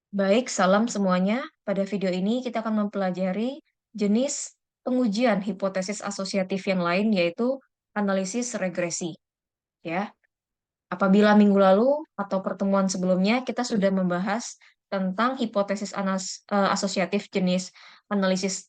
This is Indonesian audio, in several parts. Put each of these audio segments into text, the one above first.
Baik, salam semuanya. Pada video ini kita akan mempelajari jenis pengujian hipotesis asosiatif yang lain, yaitu analisis regresi. Ya, apabila minggu lalu atau pertemuan sebelumnya kita sudah membahas tentang hipotesis asosiatif jenis analisis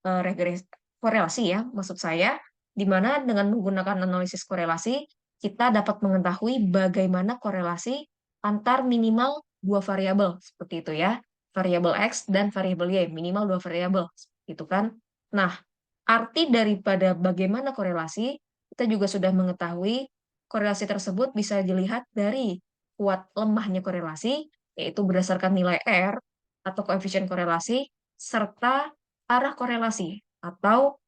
regresi korelasi ya, maksud saya, di mana dengan menggunakan analisis korelasi kita dapat mengetahui bagaimana korelasi antar minimal dua variabel seperti itu ya, variabel X dan variabel Y, minimal dua variabel, itu kan. Nah, arti daripada bagaimana korelasi, kita juga sudah mengetahui korelasi tersebut bisa dilihat dari kuat lemahnya korelasi, yaitu berdasarkan nilai R atau koefisien korelasi, serta arah korelasi atau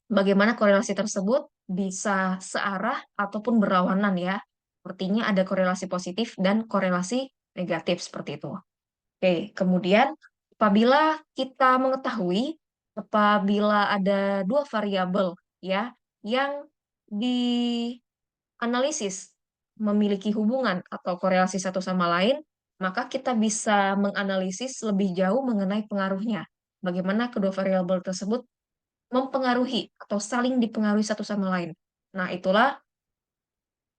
bagaimana korelasi tersebut bisa searah ataupun berlawanan ya. Sepertinya ada korelasi positif dan korelasi negatif seperti itu. Oke, kemudian kita mengetahui apabila ada dua variabel ya yang dianalisis memiliki hubungan atau korelasi satu sama lain, maka kita bisa menganalisis lebih jauh mengenai pengaruhnya. Bagaimana kedua variabel tersebut mempengaruhi atau saling dipengaruhi satu sama lain. Nah, itulah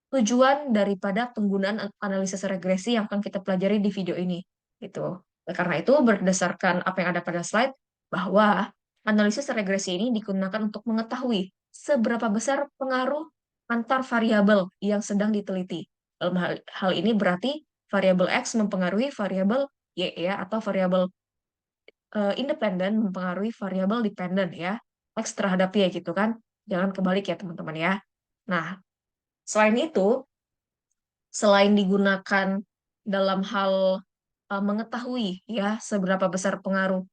tujuan daripada penggunaan analisis regresi yang akan kita pelajari di video ini. Gitu. Karena itu, berdasarkan apa yang ada pada slide, bahwa analisis regresi ini digunakan untuk mengetahui seberapa besar pengaruh antar variabel yang sedang diteliti. Dalam hal ini berarti variabel X mempengaruhi variabel Y ya, atau variabel independen mempengaruhi variabel dependen ya. X terhadap Y gitu kan. Jangan kebalik ya teman-teman ya. Nah, selain itu, selain digunakan dalam hal mengetahui ya seberapa besar pengaruh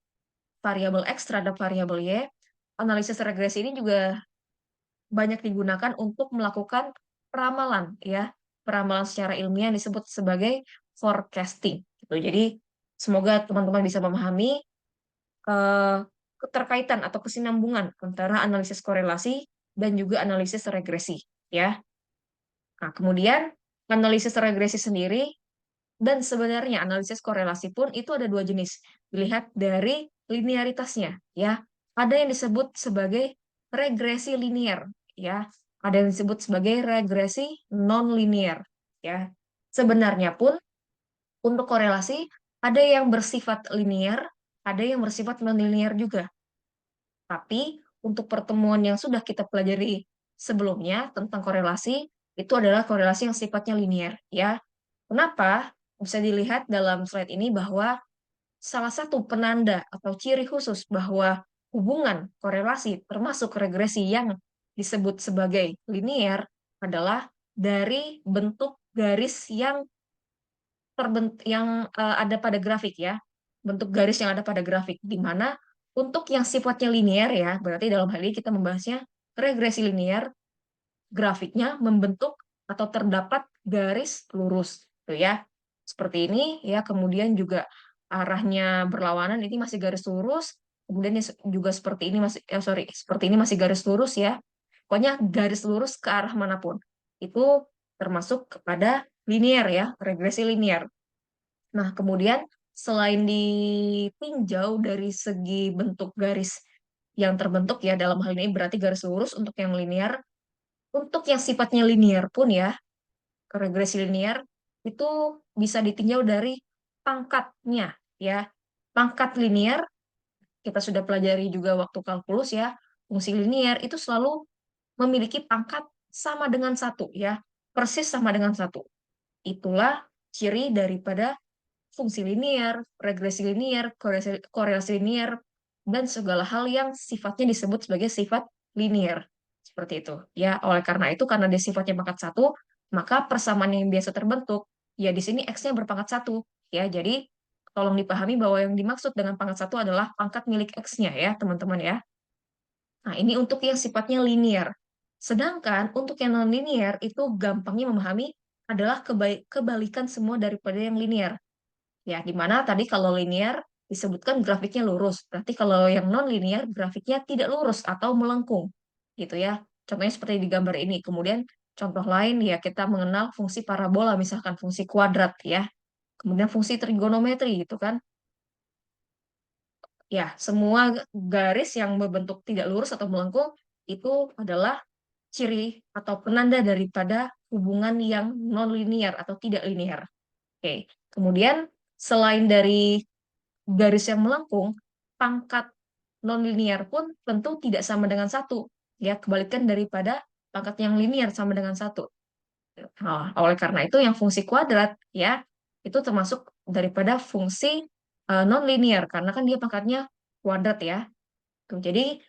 variabel X terhadap variabel Y, analisis regresi ini juga banyak digunakan untuk melakukan peramalan ya, peramalan secara ilmiah yang disebut sebagai forecasting gitu. Jadi semoga teman-teman bisa memahami eh, keterkaitan atau kesinambungan antara analisis korelasi dan juga analisis regresi ya. Nah, kemudian analisis regresi sendiri dan sebenarnya analisis korelasi pun itu ada dua jenis. Dilihat dari linearitasnya, ya. Ada yang disebut sebagai regresi linear, ya. Ada yang disebut sebagai regresi non-linear, ya. Sebenarnya pun untuk korelasi ada yang bersifat linear, ada yang bersifat non-linear juga. Tapi untuk pertemuan yang sudah kita pelajari sebelumnya tentang korelasi, itu adalah korelasi yang sifatnya linear, ya. Kenapa? Bisa dilihat dalam slide ini bahwa salah satu penanda atau ciri khusus bahwa hubungan korelasi termasuk regresi yang disebut sebagai linear adalah dari bentuk garis yang ada pada grafik ya. Bentuk garis yang ada pada grafik di mana untuk yang sifatnya linear ya, berarti dalam hal ini kita membahasnya regresi linear, grafiknya membentuk atau terdapat garis lurus gitu ya. Seperti ini ya, kemudian juga arahnya berlawanan ini masih garis lurus, kemudian juga seperti ini masih seperti ini masih garis lurus ya. Pokoknya garis lurus ke arah manapun. Itu termasuk kepada linear ya, regresi linear. Nah, kemudian selain ditinjau dari segi bentuk garis yang terbentuk ya, dalam hal ini berarti garis lurus untuk yang linear, untuk yang sifatnya linear pun ya, regresi linear itu bisa ditinjau dari pangkatnya ya. Pangkat linear kita sudah pelajari juga waktu kalkulus ya. Fungsi linear itu selalu memiliki pangkat sama dengan satu ya, persis sama dengan satu. Itulah ciri daripada fungsi linear, regresi linear, korelasi linear, dan segala hal yang sifatnya disebut sebagai sifat linear. Seperti itu. Ya, oleh karena itu, karena dia sifatnya pangkat satu, maka persamaan yang biasa terbentuk, ya di sini X-nya berpangkat satu. Ya, jadi tolong dipahami bahwa yang dimaksud dengan pangkat satu adalah pangkat milik X-nya ya, teman-teman ya. Nah, ini untuk yang sifatnya linear. Sedangkan untuk yang non-linear itu gampangnya memahami adalah kebalikan semua daripada yang linear. Ya, di mana tadi kalau linear disebutkan grafiknya lurus. Berarti kalau yang non-linear grafiknya tidak lurus atau melengkung. Gitu ya. Contohnya seperti di gambar ini. Kemudian contoh lain ya kita mengenal fungsi parabola misalkan fungsi kuadrat ya. kemudian fungsi trigonometri gitu kan. Ya, semua garis yang berbentuk tidak lurus atau melengkung itu adalah ciri atau penanda daripada hubungan yang non-linear atau tidak linear. Oke, kemudian selain dari garis yang melengkung, pangkat non-linear pun tentu tidak sama dengan satu. Ya, kebalikan daripada pangkat yang linear sama dengan satu. Nah, oleh karena itu yang fungsi kuadrat ya itu termasuk daripada fungsi non-linear karena kan dia pangkatnya kuadrat ya. Tuh, jadi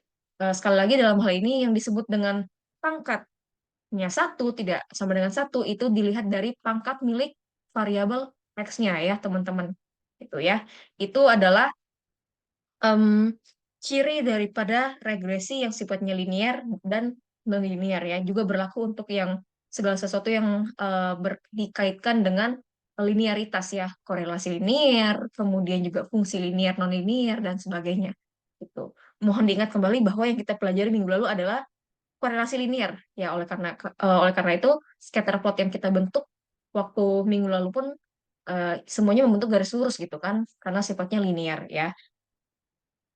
sekali lagi dalam hal ini yang disebut dengan pangkatnya satu tidak sama dengan satu itu dilihat dari pangkat milik variabel x-nya ya teman-teman. Itu ya. Itu adalah em, ciri daripada regresi yang sifatnya linear dan non-linear ya. Juga berlaku untuk yang segala sesuatu yang dikaitkan dengan linearitas ya, korelasi linear, kemudian juga fungsi linear, non-linear dan sebagainya. Itu. Mohon diingat kembali bahwa yang kita pelajari minggu lalu adalah korelasi linear ya. Oleh karena itu scatter plot yang kita bentuk waktu minggu lalu pun semuanya membentuk garis lurus gitu kan, karena sifatnya linear ya.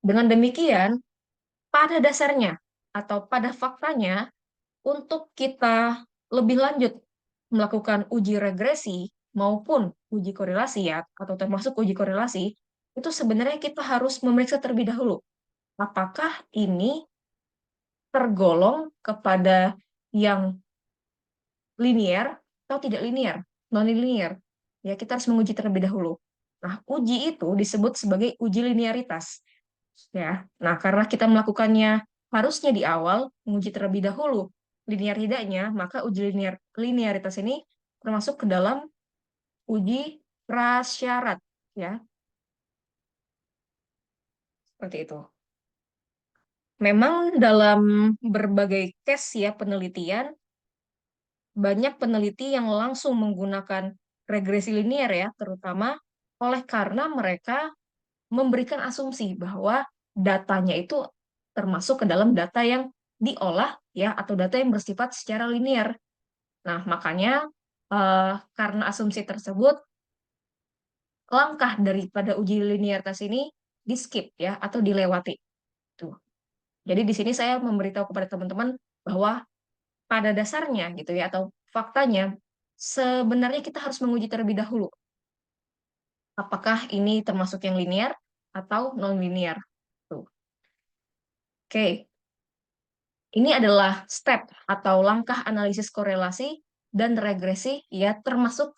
Dengan demikian, pada dasarnya atau pada faktanya, untuk kita lebih lanjut melakukan uji regresi maupun uji korelasi ya, atau termasuk uji korelasi, itu sebenarnya kita harus memeriksa terlebih dahulu. Apakah ini tergolong kepada yang linear atau tidak linear, non-linear. Ya, kita harus menguji terlebih dahulu. Nah, uji itu disebut sebagai uji linearitas. Ya, nah karena kita melakukannya harusnya di awal, menguji terlebih dahulu linear tidaknya, maka uji linearitas ini termasuk ke dalam uji prasyarat, ya, seperti itu. Memang dalam berbagai case ya penelitian, banyak peneliti yang langsung menggunakan regresi linear ya, terutama oleh karena mereka memberikan asumsi bahwa datanya itu termasuk ke dalam data yang diolah ya atau data yang bersifat secara linear. Nah, makanya karena asumsi tersebut, langkah daripada uji linearitas ini di skip ya atau dilewati. Tuh. Jadi di sini saya memberitahu kepada teman-teman bahwa pada dasarnya gitu ya atau faktanya sebenarnya kita harus menguji terlebih dahulu apakah ini termasuk yang linear atau non linear. Tuh. Oke, ini adalah step atau langkah analisis korelasi dan regresi ya termasuk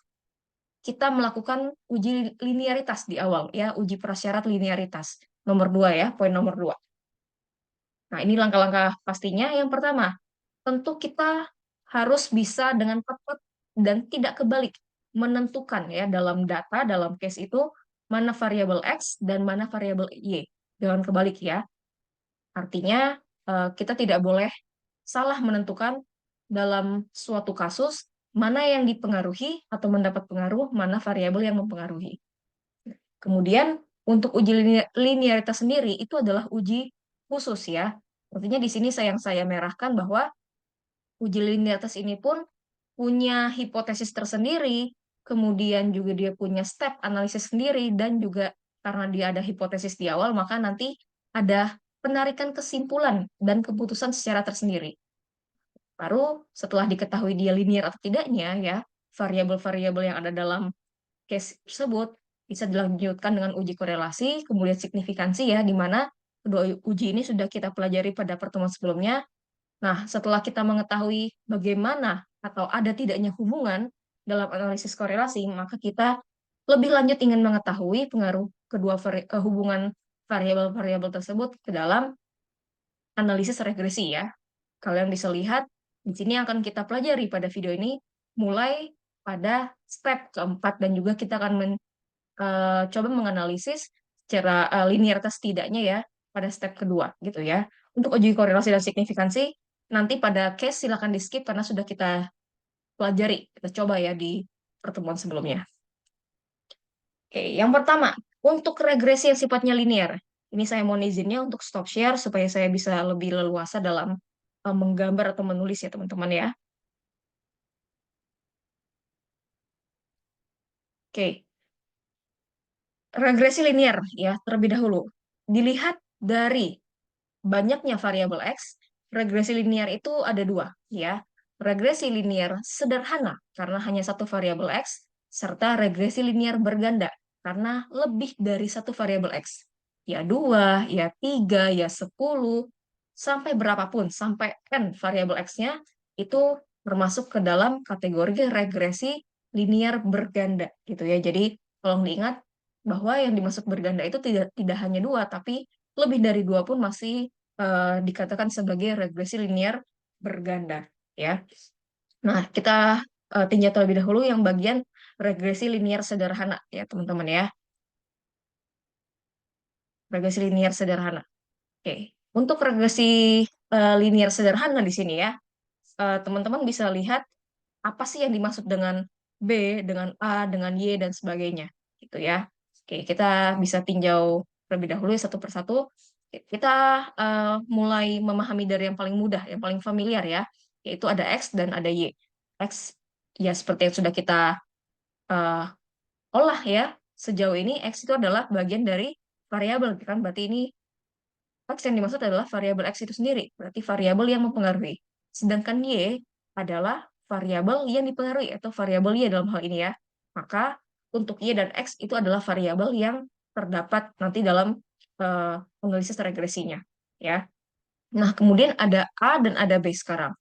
kita melakukan uji linearitas di awal ya, uji prasyarat linearitas. Nomor dua ya, poin nomor dua. Nah, ini langkah-langkah pastinya. Yang pertama, tentu kita harus bisa dengan tepat dan tidak kebalik menentukan ya dalam data, dalam case itu mana variabel X dan mana variabel Y. Jangan kebalik ya. Artinya kita tidak boleh salah menentukan dalam suatu kasus mana yang dipengaruhi atau mendapat pengaruh, mana variabel yang mempengaruhi. Kemudian untuk uji linearitas sendiri itu adalah uji khusus ya. Artinya di sini saya merahkan bahwa uji linearitas ini pun punya hipotesis tersendiri, kemudian juga dia punya step analisis sendiri dan juga karena dia ada hipotesis di awal maka nanti ada penarikan kesimpulan dan keputusan secara tersendiri. Baru setelah diketahui dia linear atau tidaknya ya, variabel-variabel yang ada dalam case tersebut bisa dilanjutkan dengan uji korelasi, kemudian signifikansi ya, di mana kedua uji ini sudah kita pelajari pada pertemuan sebelumnya. Nah, setelah kita mengetahui bagaimana atau ada tidaknya hubungan dalam analisis korelasi, maka kita lebih lanjut ingin mengetahui pengaruh kedua hubungan variabel-variabel tersebut ke dalam analisis regresi ya. Kalian bisa lihat di sini akan kita pelajari pada video ini mulai pada step keempat dan juga kita akan coba menganalisis secara linearitas tidaknya ya pada step kedua gitu ya. Untuk uji korelasi dan signifikansi nanti pada case silakan di skip karena sudah kita pelajari, kita coba ya di pertemuan sebelumnya. Oke, yang pertama, untuk regresi yang sifatnya linear. Ini saya mohon izinnya untuk stop share supaya saya bisa lebih leluasa dalam menggambar atau menulis ya teman-teman ya. Oke, Regresi linear ya terlebih dahulu. Dilihat dari banyaknya variabel X, regresi linear itu ada dua, ya. Regresi linear sederhana karena hanya satu variabel X, serta regresi linear berganda karena lebih dari satu variabel X. Ya dua, ya tiga, ya 10, sampai berapapun, sampai N variabel X-nya, itu termasuk ke dalam kategori regresi linear berganda, gitu ya. Jadi, tolong diingat bahwa yang dimaksud berganda itu tidak tidak hanya dua, tapi lebih dari dua pun masih dikatakan sebagai regresi linear berganda, ya. Nah, kita tinjau terlebih dahulu yang bagian regresi linear sederhana, ya, teman-teman ya. Regresi linear sederhana. Oke. Untuk regresi linear sederhana di sini ya, teman-teman bisa lihat apa sih yang dimaksud dengan B, dengan A, dengan Y, dan sebagainya. Gitu ya. Oke, kita bisa tinjau terlebih dahulu ya satu persatu. Kita mulai memahami dari yang paling mudah, yang paling familiar ya, yaitu ada X dan ada Y. X, ya seperti yang sudah kita eh, olah ya, sejauh ini X itu adalah bagian dari variabel, kan? Berarti ini X yang dimaksud adalah variabel X itu sendiri, berarti variabel yang mempengaruhi. Sedangkan Y adalah variabel yang dipengaruhi, atau variabel Y dalam hal ini ya. Maka untuk Y dan X itu adalah variabel yang terdapat nanti dalam analisis regresinya. Ya. Nah, kemudian ada A dan ada B sekarang.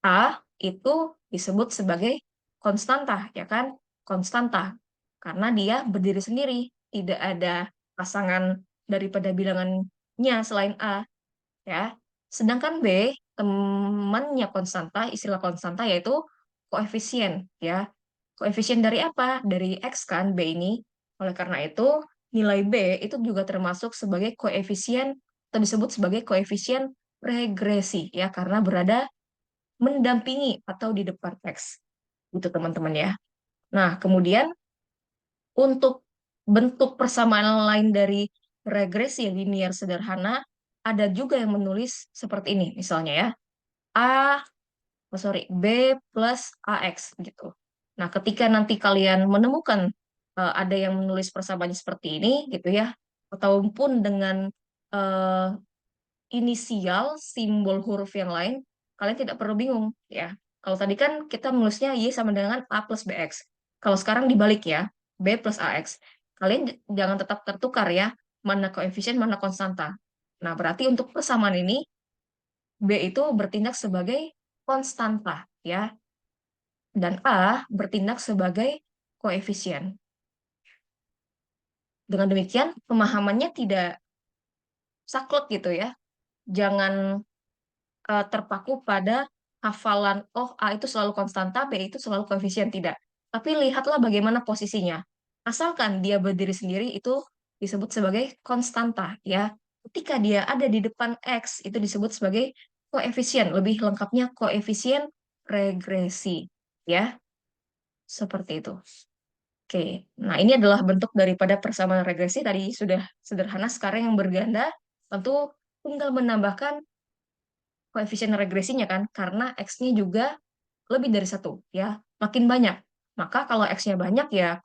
A itu disebut sebagai konstanta, ya kan? Konstanta. Karena dia berdiri sendiri, tidak ada pasangan daripada bilangannya selain A, ya. Sedangkan B, temannya konstanta, istilah konstanta yaitu koefisien, ya. Koefisien dari apa? Dari X kan, B ini. Oleh karena itu, nilai B itu juga termasuk sebagai koefisien, atau disebut sebagai koefisien regresi, ya, karena berada mendampingi atau di depan X. Itu teman-teman ya. Nah, kemudian untuk bentuk persamaan lain dari regresi linear sederhana, ada juga yang menulis seperti ini, misalnya ya, B plus AX gitu. Nah, ketika nanti kalian menemukan ada yang menulis persamaannya seperti ini gitu ya, ataupun dengan eh, inisial simbol huruf yang lain, kalian tidak perlu bingung ya. Kalau tadi kan kita menulisnya Y sama dengan A plus BX. Kalau sekarang dibalik ya, B plus AX. Kalian jangan tetap tertukar ya, mana koefisien, mana konstanta. Nah, berarti untuk persamaan ini, B itu bertindak sebagai konstanta ya, dan A bertindak sebagai koefisien. Dengan demikian, pemahamannya tidak saklek gitu ya. Jangan terpaku pada hafalan, oh A itu selalu konstanta, B itu selalu koefisien, tidak. Tapi lihatlah bagaimana posisinya. Asalkan dia berdiri sendiri, itu disebut sebagai konstanta, ya. Ketika dia ada di depan X, itu disebut sebagai koefisien. Lebih lengkapnya koefisien regresi, ya. Seperti itu. Oke, nah ini adalah bentuk daripada persamaan regresi. Tadi sudah sederhana, sekarang yang berganda, tentu tinggal menambahkan koefisien regresinya kan, karena X-nya juga lebih dari satu, ya, makin banyak. Maka kalau X-nya banyak, ya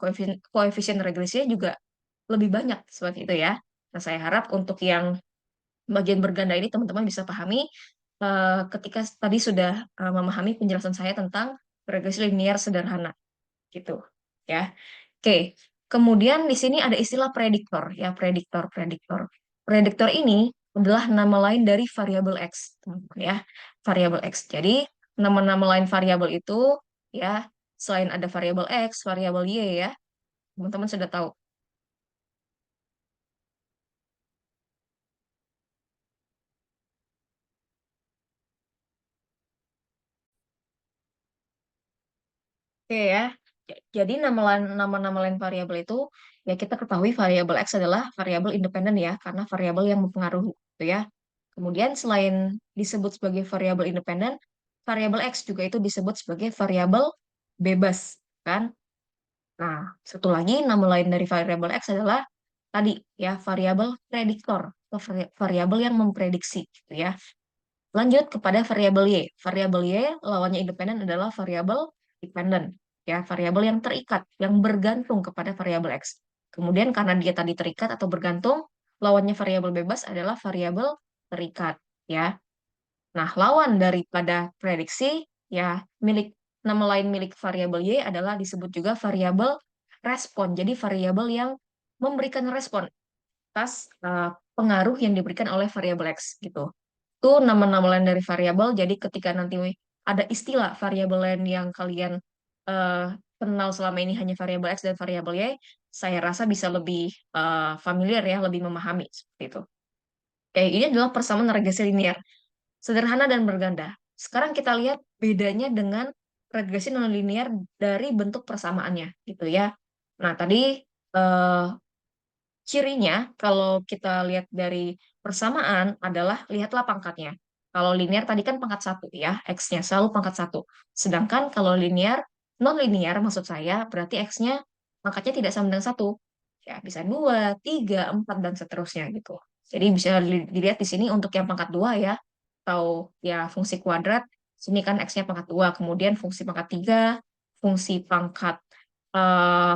koefisien regresinya juga lebih banyak, seperti itu ya. Nah, saya harap untuk yang bagian berganda ini teman-teman bisa pahami ketika tadi sudah memahami penjelasan saya tentang regresi linear sederhana, gitu, ya. Oke, kemudian di sini ada istilah prediktor, ya, prediktor, prediktor. Prediktor ini adalah nama lain dari variabel X, teman-teman ya, variabel X. Jadi, nama-nama lain variabel itu, ya, selain ada variabel X, variabel Y, ya, teman-teman sudah tahu. Oke ya. Jadi nama-nama lain variabel itu, ya, kita ketahui variabel X adalah variabel independen ya, karena variabel yang mempengaruhi, gitu ya. Kemudian selain disebut sebagai variabel independen, variabel X juga itu disebut sebagai variabel bebas, kan? Nah, satu lagi nama lain dari variabel X adalah tadi ya, variabel prediktor atau variabel yang memprediksi, gitu ya. Lanjut kepada variabel Y. Variabel Y lawannya independen adalah variabel dependen, ya, variabel yang terikat, yang bergantung kepada variabel X. Kemudian karena dia tadi terikat atau bergantung, lawannya variabel bebas adalah variabel terikat, ya. Nah, lawan daripada prediksi, ya, nama lain milik variabel Y adalah disebut juga variabel respon. Jadi variabel yang memberikan respon atas pengaruh yang diberikan oleh variabel X gitu. Itu nama-nama lain dari variabel. Jadi ketika nanti ada istilah variabel lain yang kalian eh, kenal selama ini hanya variabel X dan variabel Y, saya rasa bisa lebih familiar ya, lebih memahami seperti itu. Oke, ini adalah persamaan regresi linear, sederhana dan berganda. Sekarang kita lihat bedanya dengan regresi nonlinear dari bentuk persamaannya gitu ya. Nah, tadi eh, cirinya, kalau kita lihat dari persamaan adalah lihatlah pangkatnya. Kalau linear tadi kan pangkat satu ya, X-nya selalu pangkat satu. Sedangkan kalau linear, non-linear maksud saya, berarti X-nya pangkatnya tidak sama dengan satu. Ya, bisa dua, tiga, empat, dan seterusnya gitu. Jadi bisa dilihat di sini untuk yang pangkat dua ya, atau ya fungsi kuadrat, sini kan X-nya pangkat dua, kemudian fungsi pangkat tiga, fungsi pangkat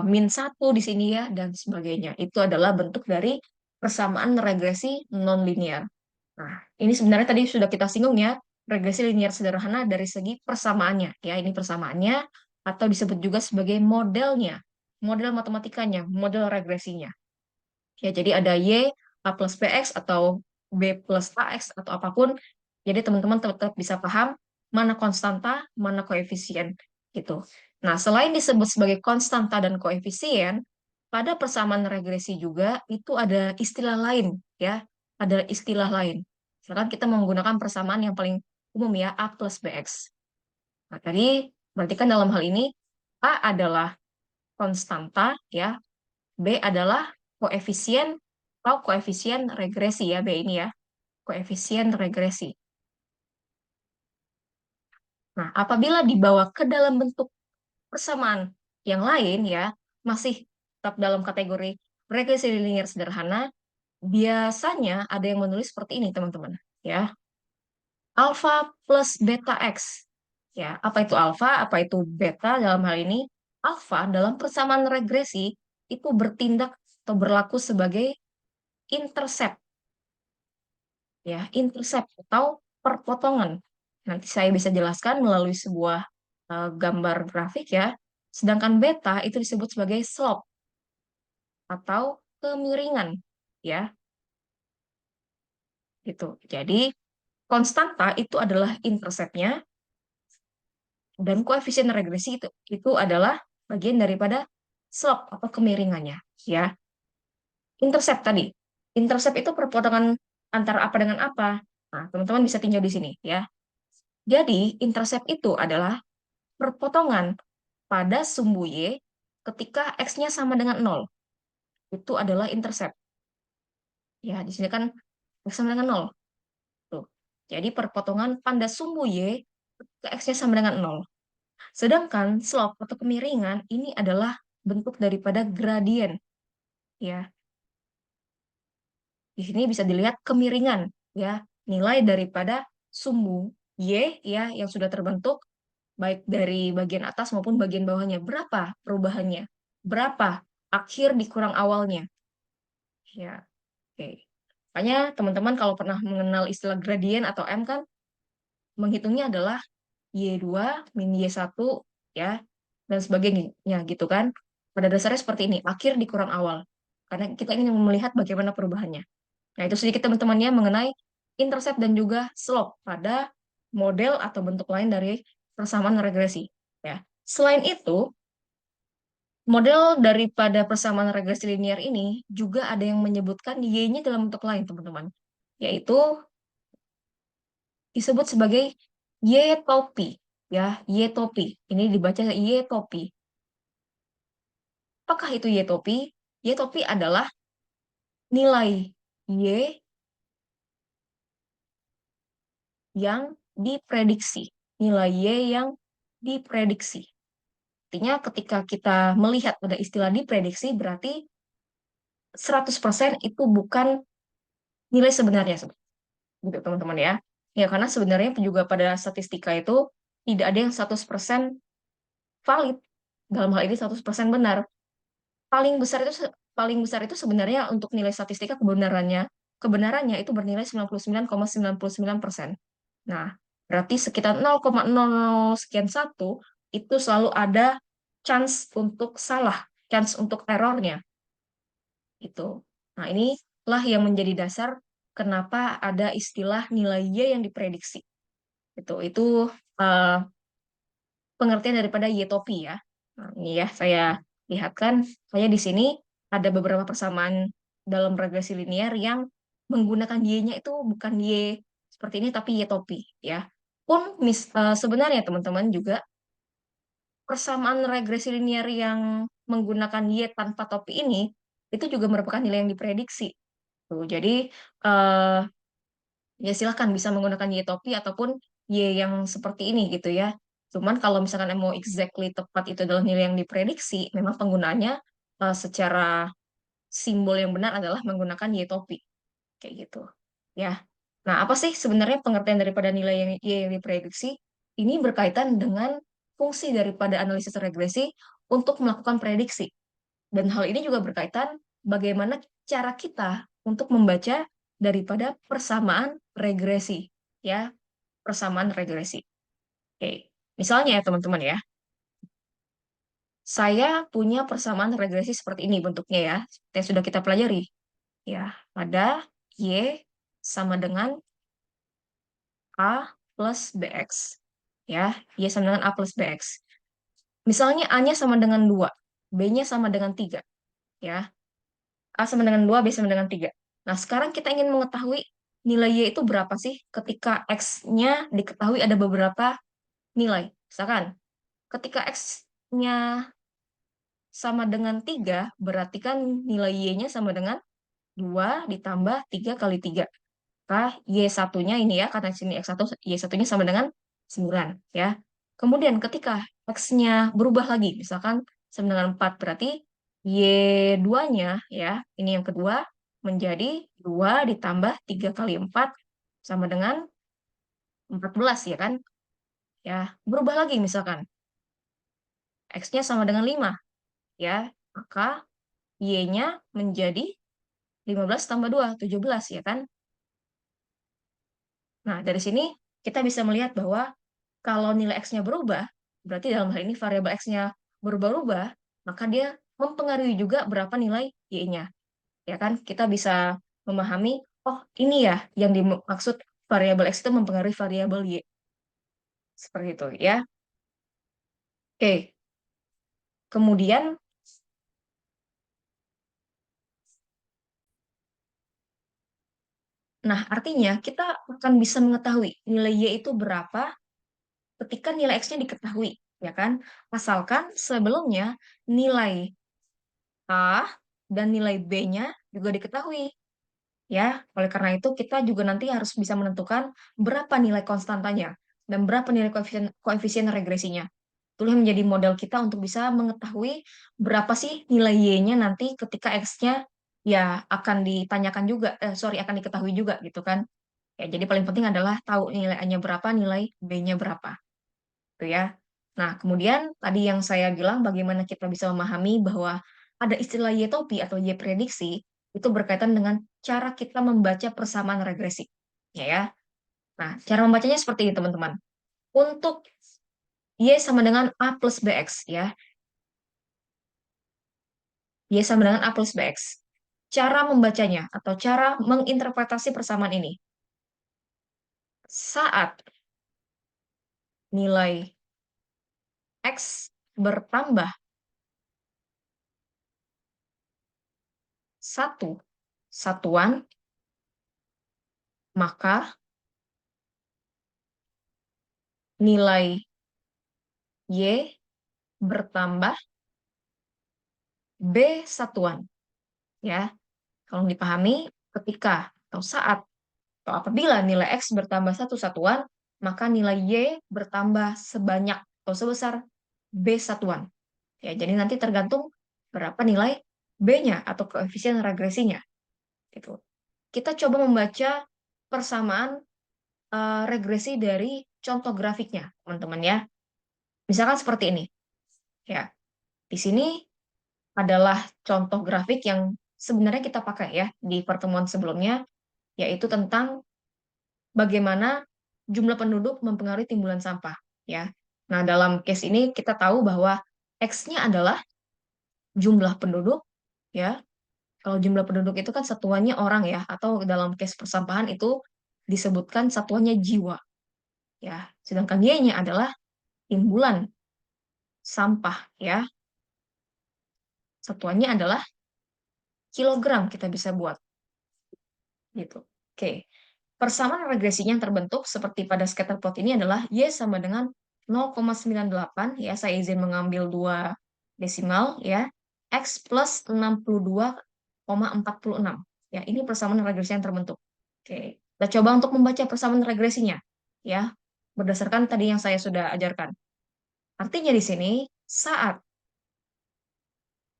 min satu di sini ya, dan sebagainya. Itu adalah bentuk dari persamaan regresi nonlinear. Nah, ini sebenarnya tadi sudah kita singgung ya, regresi linear sederhana dari segi persamaannya. Ya, ini persamaannya, atau disebut juga sebagai modelnya, model matematikanya, model regresinya. Ya, jadi ada Y, A plus BX, atau B plus AX, atau apapun. Jadi teman-teman tetap bisa paham mana konstanta, mana koefisien. Gitu. Nah, selain disebut sebagai konstanta dan koefisien, pada persamaan regresi juga itu ada istilah lain, ya. Ada istilah lain. Misalkan kita menggunakan persamaan yang paling umum ya, A plus BX. Nah, tadi berarti kan dalam hal ini A adalah konstanta, ya, B adalah koefisien atau koefisien regresi ya, B ini ya, koefisien regresi. Nah, apabila dibawa ke dalam bentuk persamaan yang lain ya, masih tetap dalam kategori regresi linear sederhana, biasanya ada yang menulis seperti ini, teman-teman. Ya, alfa plus beta X. Ya, apa itu alfa, apa itu beta dalam hal ini? Alfa dalam persamaan regresi itu bertindak atau berlaku sebagai intercept, ya, intercept atau perpotongan. Nanti saya bisa jelaskan melalui sebuah gambar grafik ya. Sedangkan beta itu disebut sebagai slope atau kemiringan, ya, gitu. Jadi konstanta itu adalah interceptnya dan koefisien regresi itu adalah bagian daripada slope atau kemiringannya, ya. Intercept tadi, intercept itu perpotongan antara apa dengan apa. Nah, teman-teman bisa tinjau di sini, ya. Jadi, intercept itu adalah perpotongan pada sumbu Y ketika X-nya sama dengan nol. Itu adalah intercept. Ya, di sini kan X sama dengan nol. Tuh. Jadi, perpotongan pada sumbu Y ke X-nya sama dengan nol. Sedangkan slope atau kemiringan ini adalah bentuk daripada gradien. Ya, di sini bisa dilihat kemiringan. Ya, nilai daripada sumbu Y ya yang sudah terbentuk baik dari bagian atas maupun bagian bawahnya. Berapa perubahannya? Berapa akhir dikurang awalnya? Ya, oke. Makanya teman-teman kalau pernah mengenal istilah gradien atau M kan, menghitungnya adalah Y2 min Y1, ya, dan sebagainya gitu kan. Pada dasarnya seperti ini, akhir dikurang awal. Karena kita ingin melihat bagaimana perubahannya. Nah, itu sedikit teman-temannya mengenai intercept dan juga slope pada model atau bentuk lain dari persamaan regresi. Ya. Selain itu, model daripada persamaan regresi linear ini juga ada yang menyebutkan Y-nya dalam bentuk lain, teman-teman. Yaitu disebut sebagai Y-topi. Ya, Y-topi. Ini dibaca Y-topi. Apakah itu Y-topi? Y-topi adalah nilai Y yang diprediksi. Nilai Y yang diprediksi. Artinya ketika kita melihat pada istilah diprediksi, berarti 100% itu bukan nilai sebenarnya, gitu teman-teman ya. Ya, karena sebenarnya juga pada statistika itu tidak ada yang 100% valid. Dalam hal ini 100% benar. Paling besar itu paling besar itu sebenarnya untuk nilai statistika kebenarannya itu bernilai 99,99%. Nah, berarti sekitar 0,00 sekian satu itu selalu ada chance untuk salah, chance untuk errornya itu. Nah, inilah yang menjadi dasar kenapa ada istilah nilai Y yang diprediksi. Itu eh, pengertian daripada Y-topi ya. Nah, ini ya saya lihatkan, saya di sini ada beberapa persamaan dalam regresi linear yang menggunakan Y-nya itu bukan Y seperti ini tapi Y-topi ya. Sebenarnya teman-teman juga persamaan regresi linear yang menggunakan Y tanpa topi ini itu juga merupakan nilai yang diprediksi. Tuh, jadi eh, ya silahkan bisa menggunakan Y topi ataupun Y yang seperti ini gitu ya. Cuman kalau misalkan mau exactly tepat itu adalah nilai yang diprediksi, memang penggunaannya secara simbol yang benar adalah menggunakan Y topi kayak gitu. Ya. Nah, apa sih sebenarnya pengertian daripada nilai yang Y yang diprediksi? Ini berkaitan dengan fungsi daripada analisis regresi untuk melakukan prediksi. Dan hal ini juga berkaitan bagaimana cara kita untuk membaca daripada persamaan regresi, ya, persamaan regresi. Oke, misalnya ya teman-teman ya, saya punya persamaan regresi seperti ini bentuknya ya, yang sudah kita pelajari. Ya, ada Y sama dengan A plus BX. Ya, Y sama dengan A plus BX. Misalnya A-nya sama dengan 2, B-nya sama dengan 3. Ya, A sama dengan 2, B sama dengan 3. Nah, sekarang kita ingin mengetahui nilai Y itu berapa sih ketika X-nya diketahui ada beberapa nilai. Misalkan, ketika X-nya sama dengan 3, berarti kan nilai Y-nya sama dengan 2 ditambah 3 kali 3. Maka Y1-nya ini ya, karena sini X1, Y1-nya sama dengan 9. Ya. Kemudian ketika X-nya berubah lagi, misalkan sama dengan 4, berarti Y2-nya ya, ini yang kedua, menjadi 2 ditambah 3 kali 4 sama dengan 14 ya kan? Ya, berubah lagi misalkan X-nya sama dengan 5 ya, maka Y-nya menjadi 15 tambah 2, 17 ya kan? Nah, dari sini kita bisa melihat bahwa kalau nilai X-nya berubah, berarti dalam hal ini variabel X-nya berubah-ubah, maka dia mempengaruhi juga berapa nilai Y-nya. Ya kan? Kita bisa memahami, oh ini ya yang dimaksud variabel X itu mempengaruhi variabel Y. Seperti itu ya. Oke, kemudian, nah artinya kita akan bisa mengetahui nilai Y itu berapa ketika nilai X-nya diketahui. Ya kan? Asalkan sebelumnya nilai A dan nilai B-nya juga diketahui. Ya, oleh karena itu kita juga nanti harus bisa menentukan berapa nilai konstantanya dan berapa nilai koefisien regresinya. Itu yang menjadi modal kita untuk bisa mengetahui berapa sih nilai Y-nya nanti ketika X-nya ya akan ditanyakan juga, akan diketahui juga gitu kan. Ya, jadi paling penting adalah tahu nilai A-nya berapa, nilai B-nya berapa. Gitu ya. Nah, kemudian tadi yang saya bilang bagaimana kita bisa memahami bahwa ada istilah Y-topi atau Y prediksi itu berkaitan dengan cara kita membaca persamaan regresi. Ya. Nah, cara membacanya seperti ini, teman-teman. Untuk Y sama dengan A plus BX, ya. Y sama dengan A plus BX. Cara membacanya atau cara menginterpretasi persamaan ini. Saat nilai X bertambah satu satuan, maka nilai Y bertambah B satuan. Ya, kalau dipahami ketika atau saat atau apabila nilai X bertambah satu satuan, maka nilai Y bertambah sebanyak atau sebesar B satuan. Ya, jadi nanti tergantung berapa nilai B-nya atau koefisien regresinya. Gitu. Kita coba membaca persamaan regresi dari contoh grafiknya, teman-teman ya. Misalkan seperti ini. Ya, di sini adalah contoh grafik yang sebenarnya kita pakai ya di pertemuan sebelumnya, yaitu tentang bagaimana jumlah penduduk mempengaruhi timbulan sampah, ya. Nah, dalam case ini kita tahu bahwa X-nya adalah jumlah penduduk, ya. Kalau jumlah penduduk itu kan satuannya orang ya, atau dalam case persampahan itu disebutkan satuannya jiwa, ya. Sedangkan Y-nya adalah timbulan sampah, ya. Satuannya adalah kilogram kita bisa buat gitu. Oke. Persamaan regresinya yang terbentuk seperti pada scatter plot ini adalah Y sama dengan 0,98, ya saya izin mengambil dua desimal ya, X plus 62,46. Ya, ini persamaan regresi yang terbentuk. Oke. Kita coba untuk membaca persamaan regresinya ya, berdasarkan tadi yang saya sudah ajarkan. Artinya di sini saat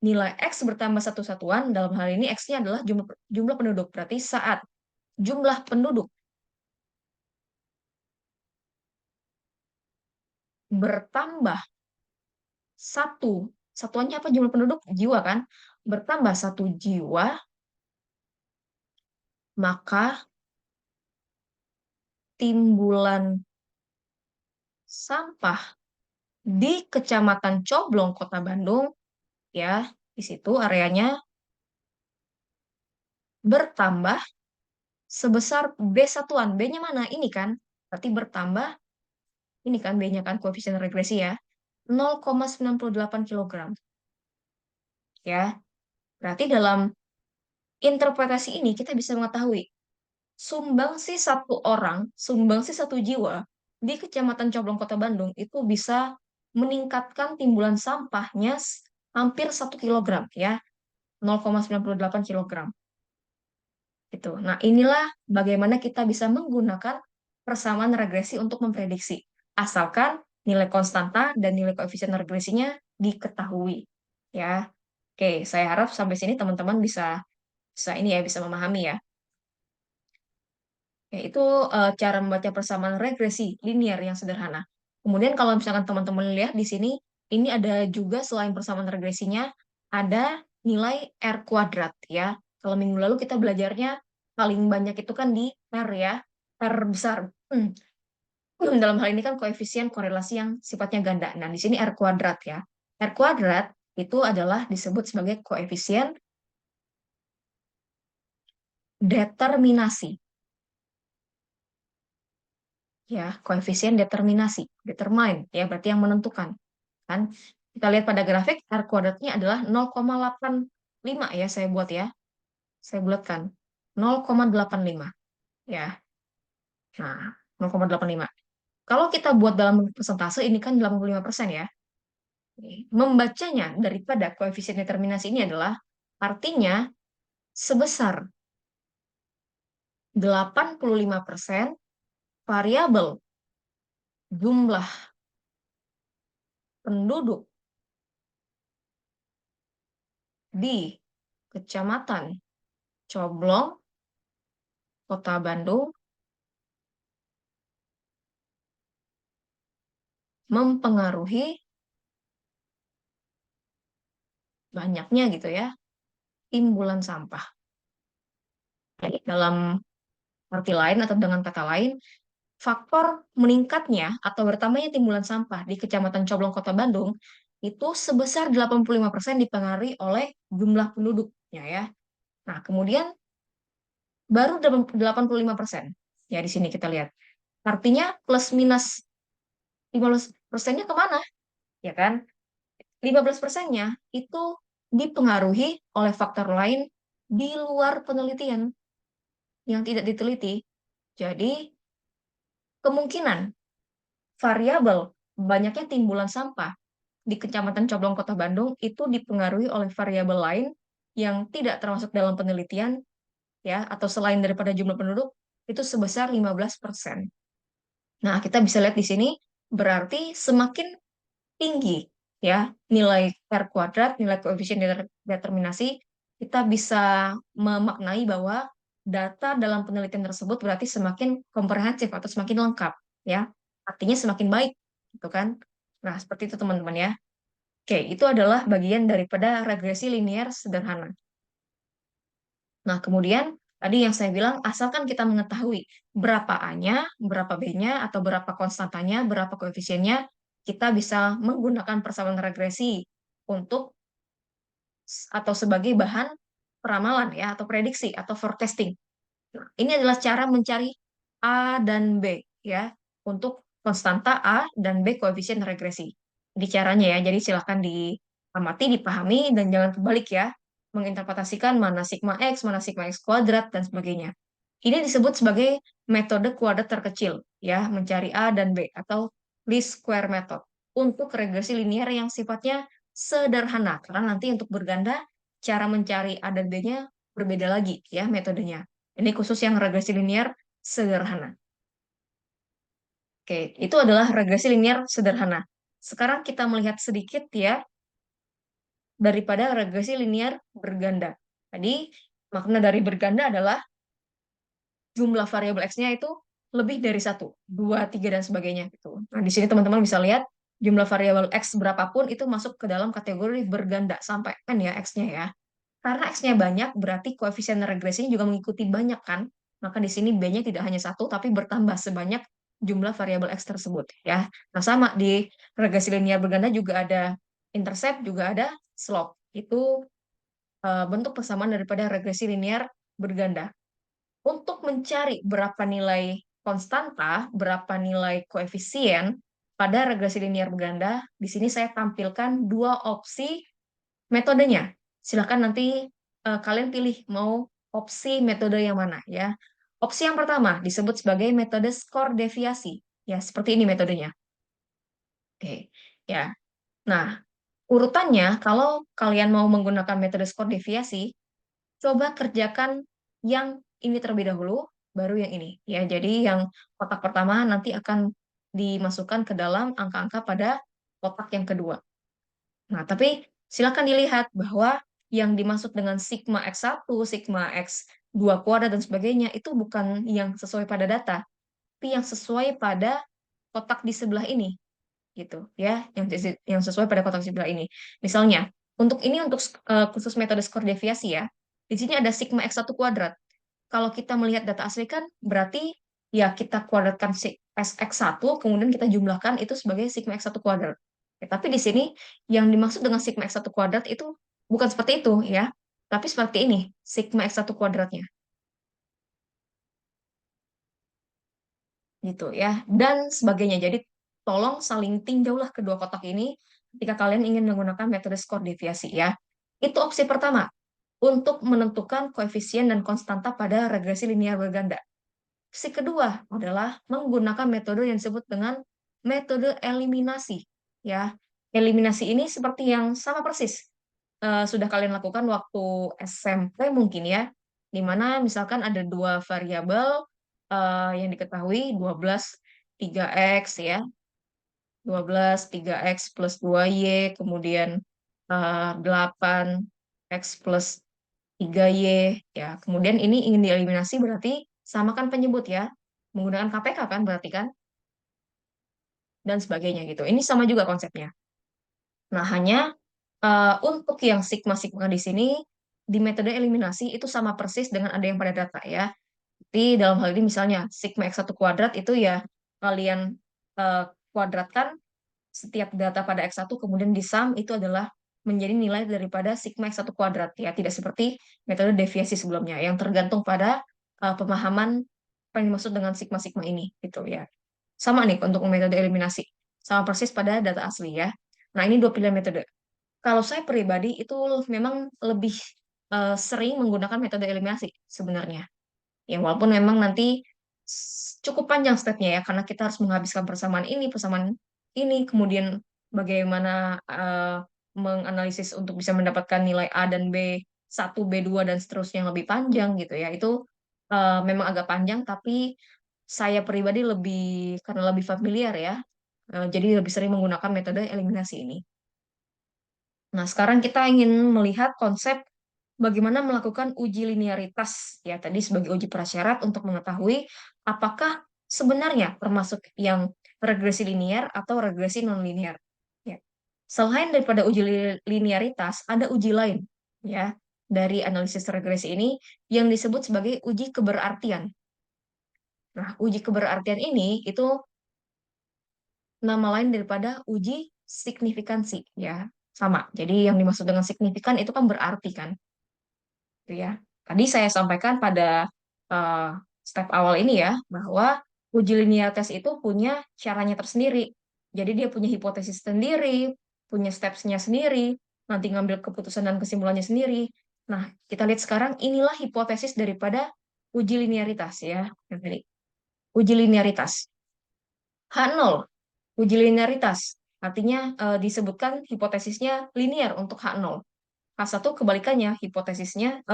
nilai X bertambah satu satuan, dalam hal ini X-nya adalah jumlah penduduk. Berarti saat jumlah penduduk bertambah satu, satuannya apa jumlah penduduk? Jiwa kan? Bertambah satu jiwa, maka timbulan sampah di Kecamatan Coblong, Kota Bandung, ya, di situ areanya bertambah sebesar B satuan. B-nya mana? Ini kan? Berarti bertambah, ini kan B-nya kan koefisien regresi ya, 0,98 kilogram. Ya, berarti dalam interpretasi ini kita bisa mengetahui sumbangsi satu orang, sumbangsi satu jiwa di Kecamatan Coblong Kota Bandung itu bisa meningkatkan timbulan sampahnya hampir 1 kilogram ya, 0,98 kilogram. Gitu. Nah, inilah bagaimana kita bisa menggunakan persamaan regresi untuk memprediksi. Asalkan nilai konstanta dan nilai koefisien regresinya diketahui. Ya. Oke, saya harap sampai sini teman-teman bisa bisa ini ya, bisa memahami ya. Ya, itu cara membaca persamaan regresi linear yang sederhana. Kemudian kalau misalkan teman-teman lihat di sini, ini ada juga selain persamaan regresinya, ada nilai R kuadrat ya. Kalau minggu lalu kita belajarnya paling banyak itu kan di R ya, R besar. Dalam hal ini kan koefisien korelasi yang sifatnya ganda. Nah, di sini R kuadrat ya. R kuadrat itu adalah disebut sebagai koefisien determinasi. Ya, koefisien determinasi, determine, ya berarti yang menentukan, kan? Kita lihat pada grafik, R kuadratnya adalah 0,85 ya, saya buat ya. Saya bulatkan. 0,85, ya. Nah, 0,85. Kalau kita buat dalam persentase, ini kan 85% ya. Membacanya daripada koefisien determinasi ini adalah, artinya sebesar 85% variabel jumlah penduduk di Kecamatan Coblong, Kota Bandung, mempengaruhi banyaknya gitu ya, timbulan sampah. Jadi, dalam arti lain atau dengan kata lain, faktor meningkatnya atau bertambahnya timbulan sampah di Kecamatan Coblong, Kota Bandung itu sebesar 85% dipengaruhi oleh jumlah penduduknya ya. Nah, kemudian baru 85%. Ya, di sini kita lihat. Artinya plus minus 15%-nya kemana? Ya kan? 15%-nya itu dipengaruhi oleh faktor lain di luar penelitian yang tidak diteliti. Jadi, kemungkinan variabel banyaknya timbulan sampah di Kecamatan Coblong, Kota Bandung itu dipengaruhi oleh variabel lain yang tidak termasuk dalam penelitian ya, atau selain daripada jumlah penduduk itu sebesar 15%. Nah, kita bisa lihat di sini berarti semakin tinggi ya nilai R kuadrat, nilai koefisien determinasi, kita bisa memaknai bahwa data dalam penelitian tersebut berarti semakin komprehensif atau semakin lengkap ya. Artinya semakin baik gitu kan. Nah, seperti itu teman-teman ya. Oke, itu adalah bagian daripada regresi linear sederhana. Nah, kemudian tadi yang saya bilang, asalkan kita mengetahui berapa A-nya, berapa B-nya, atau berapa konstantanya, berapa koefisiennya, kita bisa menggunakan persamaan regresi untuk atau sebagai bahan peramalan ya, atau prediksi atau forecasting. Nah, ini adalah cara mencari A dan B ya, untuk konstanta A dan B koefisien regresi. Jadi caranya ya, jadi silahkan diamati, dipahami, dan jangan kebalik ya, menginterpretasikan mana sigma X, mana sigma X kuadrat, dan sebagainya. Ini disebut sebagai metode kuadrat terkecil, ya, mencari A dan B, atau least square method, untuk regresi linear yang sifatnya sederhana, karena nanti untuk berganda, cara mencari A dan B-nya berbeda lagi, ya, metodenya. Ini khusus yang regresi linear sederhana. Oke, itu adalah regresi linear sederhana. Sekarang kita melihat sedikit ya daripada regresi linear berganda. Tadi makna dari berganda adalah jumlah variabel X-nya itu lebih dari satu, dua, tiga, dan sebagainya gitu. Nah, di sini teman-teman bisa lihat jumlah variabel X berapapun itu masuk ke dalam kategori berganda sampai N ya X-nya ya. Karena X-nya banyak, berarti koefisien regresinya juga mengikuti banyak kan. Maka di sini B-nya tidak hanya satu, tapi bertambah sebanyak jumlah variabel X tersebut ya. Nah, sama di regresi linear berganda juga ada intercept, juga ada slope. Itu bentuk persamaan daripada regresi linear berganda. Untuk mencari berapa nilai konstanta, berapa nilai koefisien pada regresi linear berganda, di sini saya tampilkan dua opsi metodenya. Silakan nanti kalian pilih mau opsi metode yang mana ya. Opsi yang pertama disebut sebagai metode skor deviasi. Ya, seperti ini metodenya. Oke. Ya. Nah, urutannya kalau kalian mau menggunakan metode skor deviasi, coba kerjakan yang ini terlebih dahulu, baru yang ini. Ya, jadi yang kotak pertama nanti akan dimasukkan ke dalam angka-angka pada kotak yang kedua. Nah, tapi silakan dilihat bahwa yang dimaksud dengan sigma X1, sigma X2 kuadrat, dan sebagainya, itu bukan yang sesuai pada data, tapi yang sesuai pada kotak di sebelah ini, gitu ya, yang sesuai pada kotak di sebelah ini. Misalnya, untuk khusus metode skor deviasi ya, di sini ada sigma X1 kuadrat. Kalau kita melihat data asli kan berarti ya kita kuadratkan X1, kemudian kita jumlahkan itu sebagai sigma X1 kuadrat. Ya, tapi di sini yang dimaksud dengan sigma X1 kuadrat itu bukan seperti itu ya, tapi seperti ini, sigma X1 kuadratnya gitu ya, dan sebagainya. Jadi tolong saling tinjaulah kedua kotak ini ketika kalian ingin menggunakan metode skor deviasi ya. Itu opsi pertama untuk menentukan koefisien dan konstanta pada regresi linear berganda. Si kedua adalah menggunakan metode yang disebut dengan metode eliminasi. Ya, eliminasi ini seperti yang sama persis sudah kalian lakukan waktu SMP mungkin ya, di mana misalkan ada dua variabel yang diketahui 12 3x ya, 12 3x plus 2y, kemudian 8x plus 3Y ya. Kemudian ini ingin dieliminasi berarti samakan penyebut ya. Menggunakan KPK kan berarti kan, dan sebagainya gitu. Ini sama juga konsepnya. Nah, hanya untuk yang sigma-sigma di sini di metode eliminasi itu sama persis dengan ada yang pada data ya. Jadi dalam hal ini misalnya sigma X1 kuadrat itu ya kalian eh, kuadratkan setiap data pada X1, kemudian di sum itu adalah menjadi nilai daripada sigma X1 kuadrat ya, tidak seperti metode deviasi sebelumnya yang tergantung pada pemahaman apa yang dimaksud dengan sigma-sigma ini gitu ya. Sama nih untuk metode eliminasi, sama persis pada data asli ya. Nah, ini dua pilihan metode. Kalau saya pribadi itu memang lebih sering menggunakan metode eliminasi sebenarnya. Ya, walaupun memang nanti cukup panjang stepnya ya, karena kita harus menghabiskan persamaan ini, kemudian bagaimana menganalisis untuk bisa mendapatkan nilai A dan B1, B2, dan seterusnya yang lebih panjang gitu ya. Itu memang agak panjang, tapi saya pribadi lebih, karena lebih familiar ya, jadi lebih sering menggunakan metode eliminasi ini. Nah, sekarang kita ingin melihat konsep bagaimana melakukan uji linearitas ya tadi sebagai uji prasyarat untuk mengetahui apakah sebenarnya termasuk yang regresi linear atau regresi nonlinear. Ya. Selain daripada uji linearitas, ada uji lain ya dari analisis regresi ini yang disebut sebagai uji keberartian. Nah, uji keberartian ini itu nama lain daripada uji signifikansi ya. Sama. Jadi yang dimaksud dengan signifikan itu kan berarti kan, gitu ya. Tadi saya sampaikan pada eh, step awal ini ya bahwa uji linearitas itu punya caranya tersendiri. Jadi dia punya hipotesis sendiri, punya steps-nya sendiri, nanti ngambil keputusan dan kesimpulannya sendiri. Nah, kita lihat sekarang inilah hipotesis daripada uji linearitas ya. Yang tadi. Uji linearitas. H0, uji linearitas. Artinya disebutkan hipotesisnya linear untuk H0. H1 kebalikannya, hipotesisnya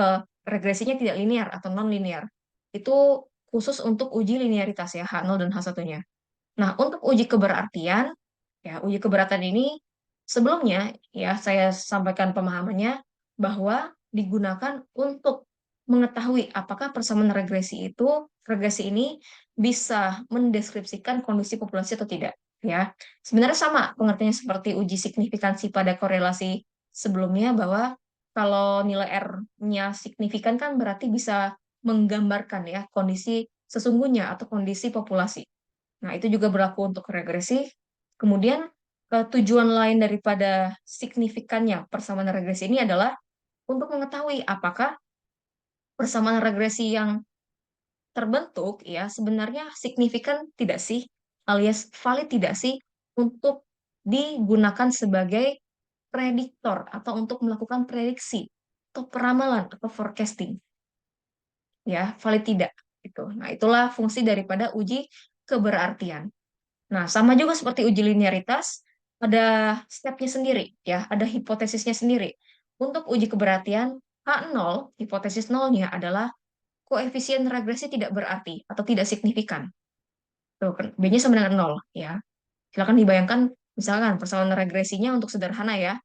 regresinya tidak linear atau non-linear. Itu khusus untuk uji linearitas ya, H0 dan H1-nya. Nah, untuk uji keberartian, ya uji keberatan ini sebelumnya ya saya sampaikan pemahamannya bahwa digunakan untuk mengetahui apakah persamaan regresi ini bisa mendeskripsikan kondisi populasi atau tidak ya. Sebenarnya sama pengertiannya seperti uji signifikansi pada korelasi sebelumnya bahwa kalau nilai R-nya signifikan kan berarti bisa menggambarkan ya kondisi sesungguhnya atau kondisi populasi. Nah, itu juga berlaku untuk regresi. Kemudian, tujuan lain daripada signifikannya persamaan regresi ini adalah untuk mengetahui apakah persamaan regresi yang terbentuk ya sebenarnya signifikan tidak sih, alias valid tidak sih untuk digunakan sebagai prediktor atau untuk melakukan prediksi atau peramalan atau forecasting ya, valid tidak gitu. Nah, itulah fungsi daripada uji keberartian. Nah, sama juga seperti uji linearitas, ada stepnya sendiri, ya, ada hipotesisnya sendiri. Untuk uji keberartian, H0, hipotesis nolnya adalah koefisien regresi tidak berarti atau tidak signifikan. Tuh, kan, B-nya sama dengan 0, ya. Silakan dibayangkan, misalkan persamaan regresinya untuk sederhana ya,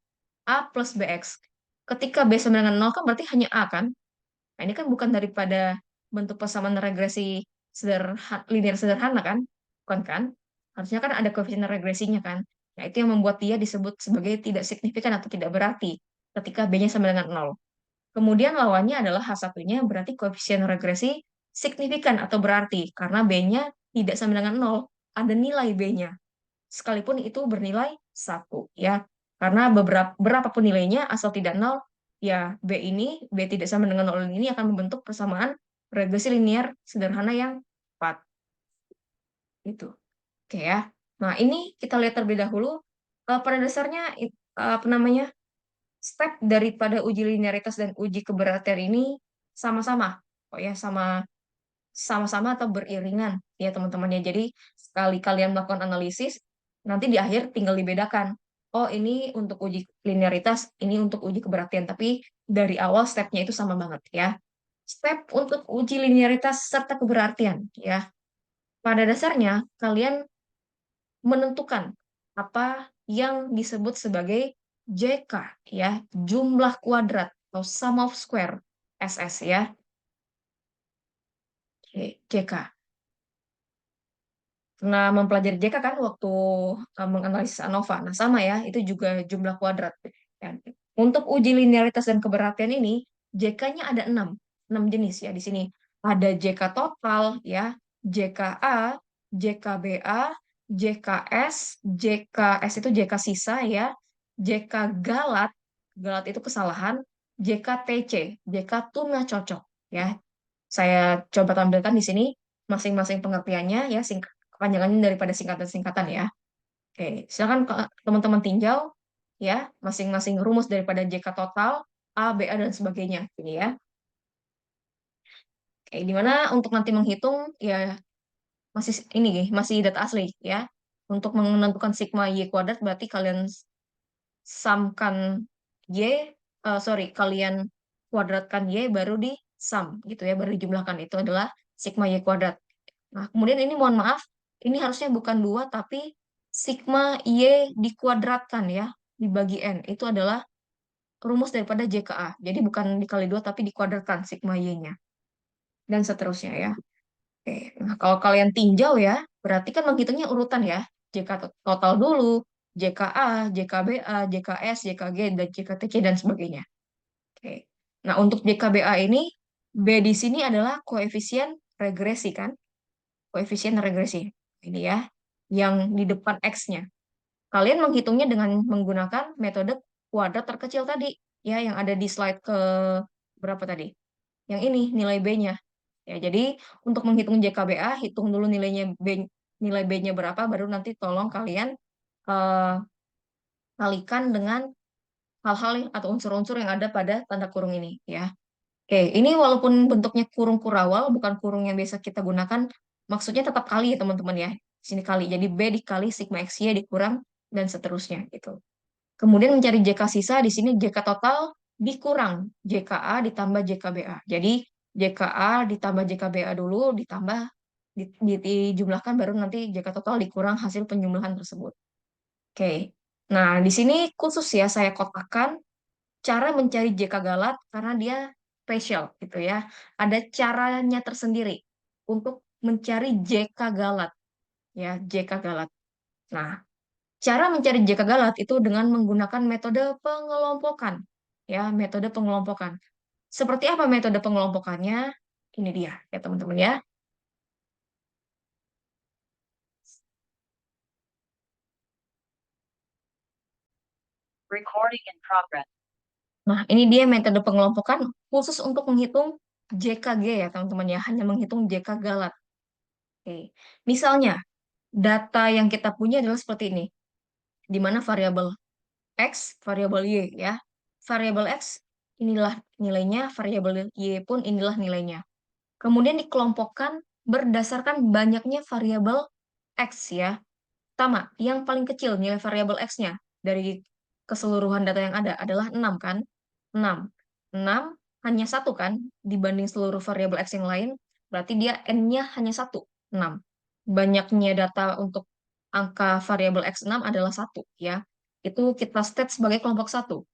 A plus BX. Ketika B sama dengan 0 kan berarti hanya A kan? Nah, ini kan bukan daripada bentuk persamaan regresi linear sederhana kan? Bukan kan? Harusnya kan ada koefisien regresinya kan? Nah, itu yang membuat dia disebut sebagai tidak signifikan atau tidak berarti ketika B-nya sama dengan 0. Kemudian lawannya adalah H1-nya berarti koefisien regresi signifikan atau berarti karena B-nya tidak sama dengan 0. Ada nilai B-nya. Sekalipun itu bernilai 1 ya. Karena berapapun nilainya asal tidak 0, ya B tidak sama dengan 0 ini akan membentuk persamaan regresi linear sederhana yang tepat. Itu. Oke ya. Nah, ini kita lihat terlebih dahulu. Pada dasarnya apa namanya? Step daripada uji linearitas dan uji keberatan ini sama-sama. Oh ya, sama-sama atau beriringan ya teman-temannya. Jadi sekali kalian melakukan analisis, nanti di akhir tinggal dibedakan. Oh, ini untuk uji linearitas, ini untuk uji keberatan. Tapi dari awal stepnya itu sama banget ya. Step untuk uji linearitas serta keberartian ya. Pada dasarnya kalian menentukan apa yang disebut sebagai JK ya, jumlah kuadrat atau sum of square SS ya. Oke, JK. Pernah mempelajari JK kan waktu menganalisis ANOVA. Nah, sama ya, itu juga jumlah kuadrat. Ya. Untuk uji linearitas dan keberhasilan ini, JK-nya ada 6 jenis ya di sini. Ada JK total ya, JKA, JKBA, JKS, JKS itu JK sisa ya, JK galat, galat itu kesalahan, JKTC, JK tuna cocok ya. Saya coba tampilkan di sini masing-masing pengertiannya ya, kepanjangannya daripada singkatan-singkatan ya. Oke, silakan teman-teman tinjau ya masing-masing rumus daripada JK total, A, B, A dan sebagainya ini ya. Oke, di mana untuk nanti menghitung ya masih ini masih data asli ya. Untuk menentukan sigma Y kuadrat berarti kalian samkan Y, kalian kuadratkan Y baru di sum gitu ya, baru dijumlahkan itu adalah sigma Y kuadrat. Nah, kemudian ini mohon maaf, ini harusnya bukan 2, tapi sigma Y dikuadratkan ya, dibagi N. Itu adalah rumus daripada JKA. Jadi bukan dikali 2, tapi dikuadratkan sigma Y-nya. Dan seterusnya ya. Oke. Nah, kalau kalian tinjau ya, berarti kan menghitungnya urutan ya. JK total dulu, JKA, JKBA, JKS, JKG, dan JKTC, dan sebagainya. Oke. Nah, untuk JKBA ini, B di sini adalah koefisien regresi kan? Koefisien regresi. Ini ya, yang di depan X-nya. Kalian menghitungnya dengan menggunakan metode kuadrat terkecil tadi, ya, yang ada di slide ke berapa tadi? Yang ini, nilai B-nya. Ya, jadi untuk menghitung JKBA, hitung dulu nilai B-nya berapa, baru nanti tolong kalian eh, kalikan dengan hal-hal atau unsur-unsur yang ada pada tanda kurung ini, ya. Oke, ini walaupun bentuknya kurung kurawal, bukan kurung yang biasa kita gunakan, maksudnya tetap kali ya teman-teman ya. Di sini kali, jadi B dikali sigma XY dikurang dan seterusnya gitu. Kemudian mencari JK sisa, di sini JK total dikurang JKA ditambah JKBA. Jadi JKA ditambah JKBA dulu, ditambah dijumlahkan baru nanti JK total dikurang hasil penjumlahan tersebut. Oke. Nah, di sini khusus ya saya kotakkan cara mencari JK Galat karena dia spesial gitu ya. Ada caranya tersendiri untuk mencari JK Galat ya, JK Galat. Nah, cara mencari JK Galat itu dengan menggunakan metode pengelompokan ya, metode pengelompokan. Seperti apa metode pengelompokannya? Ini dia ya teman-teman ya. Recording in progress. Nah, ini dia metode pengelompokan khusus untuk menghitung JKG ya teman-teman ya, hanya menghitung JK Galat. Oke. Misalnya, data yang kita punya adalah seperti ini, di mana variabel X, variabel Y ya. Variabel X inilah nilainya, variabel Y pun inilah nilainya. Kemudian dikelompokkan berdasarkan banyaknya variabel X ya. Pertama, yang paling kecil nilai variabel X-nya dari keseluruhan data yang ada adalah 6 kan? 6. 6 hanya satu kan dibanding seluruh variabel X yang lain, berarti dia N-nya hanya satu, 6. Banyaknya data untuk angka variabel X6 adalah satu ya. Itu kita state sebagai kelompok satu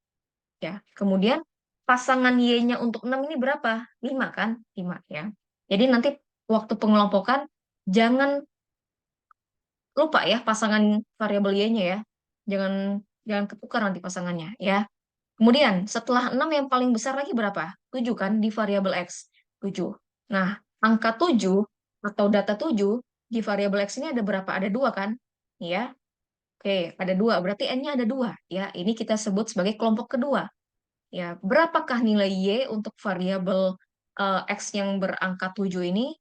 ya. Kemudian pasangan Y-nya untuk 6 ini berapa? 5 kan? 5 ya. Jadi nanti waktu pengelompokan jangan lupa ya pasangan variabel Y-nya ya. Jangan jangan ketukar nanti pasangannya ya. Kemudian setelah 6 yang paling besar lagi berapa? 7 kan di variabel X. 7. Nah, angka 7 atau data 7 di variabel X ini ada berapa? Ada 2 kan? Ya. Oke, ada 2. Berarti N-nya ada 2 ya. Ini kita sebut sebagai kelompok kedua. Ya, berapakah nilai Y untuk variabel X yang berangka 7 ini?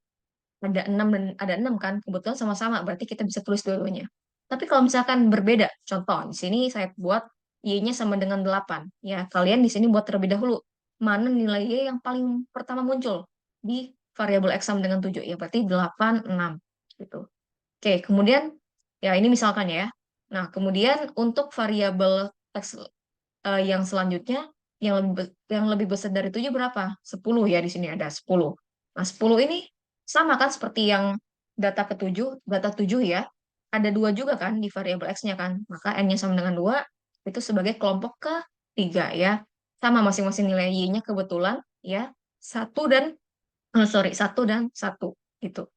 Ada 6 dan ada 6 kan, kebetulan sama-sama, berarti kita bisa tulis dua-duanya. Tapi kalau misalkan berbeda, contoh di sini saya buat Y-nya sama dengan 8. Ya, kalian di sini buat terlebih dahulu mana nilai Y yang paling pertama muncul di variabel X sama dengan 7. Ya, berarti 8, 6 gitu. Oke, kemudian ya ini misalkan ya. Nah, kemudian untuk variabel X yang selanjutnya yang lebih besar dari 7 berapa? 10 ya, di sini ada 10. Nah, 10 ini sama kan seperti yang data ketujuh, data 7 ya. Ada 2 juga kan di variabel X-nya kan. Maka N-nya sama dengan 2 itu sebagai kelompok ketiga ya. Sama masing-masing nilai Y-nya kebetulan ya. Satu dan sorry, satu dan satu gitu.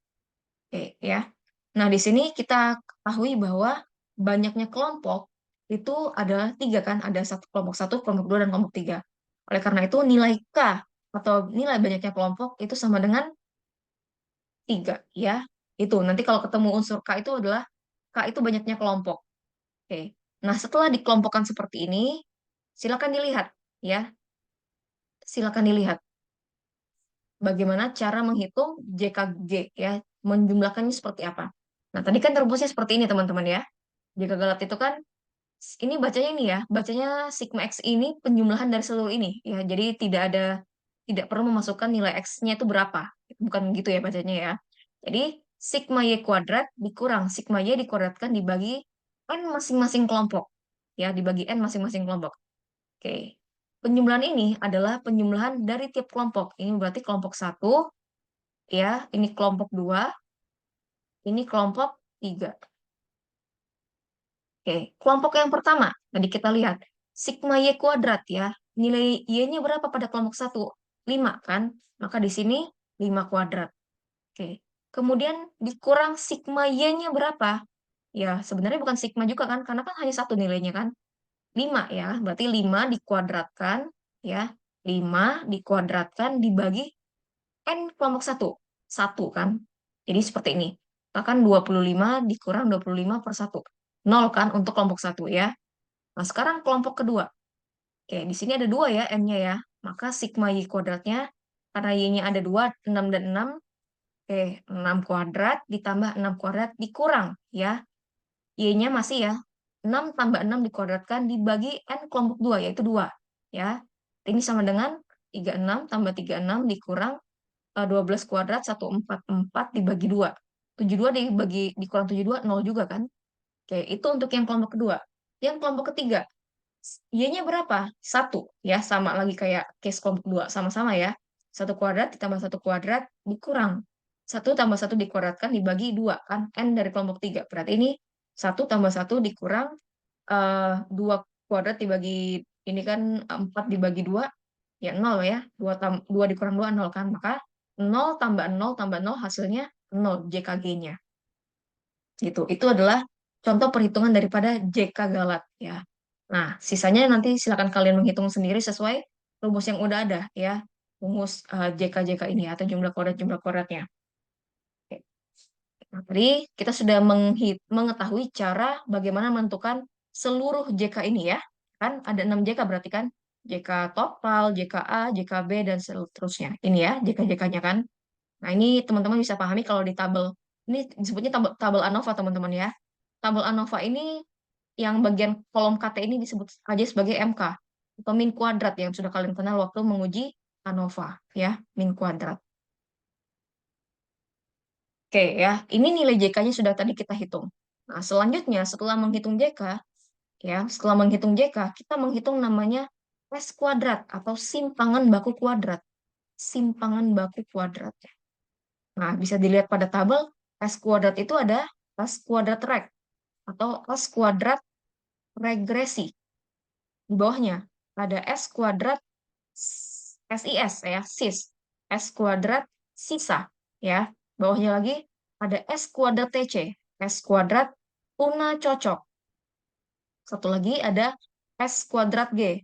Oke, ya. Nah, di sini kita ketahui bahwa banyaknya kelompok itu ada tiga kan, ada satu kelompok satu, kelompok dua, dan kelompok tiga. Oleh karena itu nilai K atau nilai banyaknya kelompok itu sama dengan tiga ya. Itu nanti kalau ketemu unsur K itu adalah K itu banyaknya kelompok. Oke. Nah, setelah dikelompokkan seperti ini, silakan dilihat ya. Silakan dilihat bagaimana cara menghitung JKG ya, menjumlahkannya seperti apa. Nah, tadi kan rumusnya seperti ini teman-teman ya. Jika galat itu kan ini bacanya ini ya, bacanya sigma X ini penjumlahan dari seluruh ini ya. Jadi tidak perlu memasukkan nilai X-nya itu berapa. Bukan gitu ya bacanya ya. Jadi sigma Y kuadrat dikurang sigma Y dikuadratkan dibagi N masing-masing kelompok. Ya, dibagi N masing-masing kelompok. Oke. Penjumlahan ini adalah penjumlahan dari tiap kelompok. Ini berarti kelompok satu, ya, ini kelompok dua, ini kelompok tiga. Oke, kelompok yang pertama, tadi kita lihat, sigma Y kuadrat ya, nilai Y-nya berapa pada kelompok satu? 5 kan? Maka di sini 5 kuadrat. Oke, kemudian dikurang sigma Y-nya berapa? Ya, sebenarnya bukan sigma juga kan, karena kan hanya satu nilainya kan. 5 ya, berarti 5 dikuadratkan, ya. 5 dikuadratkan dibagi N kelompok satu. Satu kan. Jadi seperti ini. Bahkan 25 dikurang 25 per satu. Nol kan untuk kelompok satu ya. Nah, sekarang kelompok kedua. Oke, di sini ada dua ya N-nya ya. Maka sigma Y kuadratnya, karena Y-nya ada dua, 6 dan 6. Oke, 6 kuadrat ditambah 6 kuadrat dikurang ya. Y-nya masih ya. 6 tambah 6 dikuadratkan dibagi N kelompok 2 yaitu 2. Ya. Ini sama dengan 36 tambah 36 dikurang 12 kuadrat 144 dibagi 2. 72 dibagi dikurang 72 nol juga kan? Oke, itu untuk yang kelompok kedua. Yang kelompok ketiga, Y-nya berapa? Satu ya, sama lagi kayak case kelompok 2, sama-sama ya. Satu kuadrat ditambah satu kuadrat dikurang. Satu tambah satu dikuadratkan dibagi 2 kan? N dari kelompok 3. Berarti ini satu tambah satu dikurang 2 kuadrat dibagi ini kan 4 dibagi 2 ya nol ya. 2 dikurang 2 nol kan? Maka nol tambah nol hasilnya nol JKG-nya. Gitu. Itu adalah contoh perhitungan daripada JK Galat ya. Nah, sisanya nanti silakan kalian menghitung sendiri sesuai rumus yang udah ada ya. Rumus JK-JK ini atau jumlah kuadratnya. Oke. Nah, tadi kita sudah mengetahui cara bagaimana menentukan seluruh JK ini ya. Kan ada 6 JK berarti kan. JK total, JKA, JKB, dan seterusnya. Ini ya JK-JK-nya kan. Nah, ini teman-teman bisa pahami kalau di tabel. Ini disebutnya tabel ANOVA, teman-teman ya. Tabel ANOVA ini yang bagian kolom KT ini disebut aja sebagai MK atau min kuadrat yang sudah kalian kenal waktu menguji ANOVA ya, min kuadrat. Oke ya, ini nilai JK-nya sudah tadi kita hitung. Nah, selanjutnya setelah menghitung JK ya, setelah menghitung JK, kita menghitung namanya S kuadrat atau simpangan baku kuadrat. Simpangan baku kuadrat. Nah, bisa dilihat pada tabel S kuadrat itu ada S kuadrat reg atau S kuadrat regresi. Di bawahnya ada S kuadrat SIS ya, SIS. S kuadrat sisa ya. Bawahnya lagi ada S kuadrat TC, S kuadrat tuna cocok. Satu lagi ada S kuadrat G,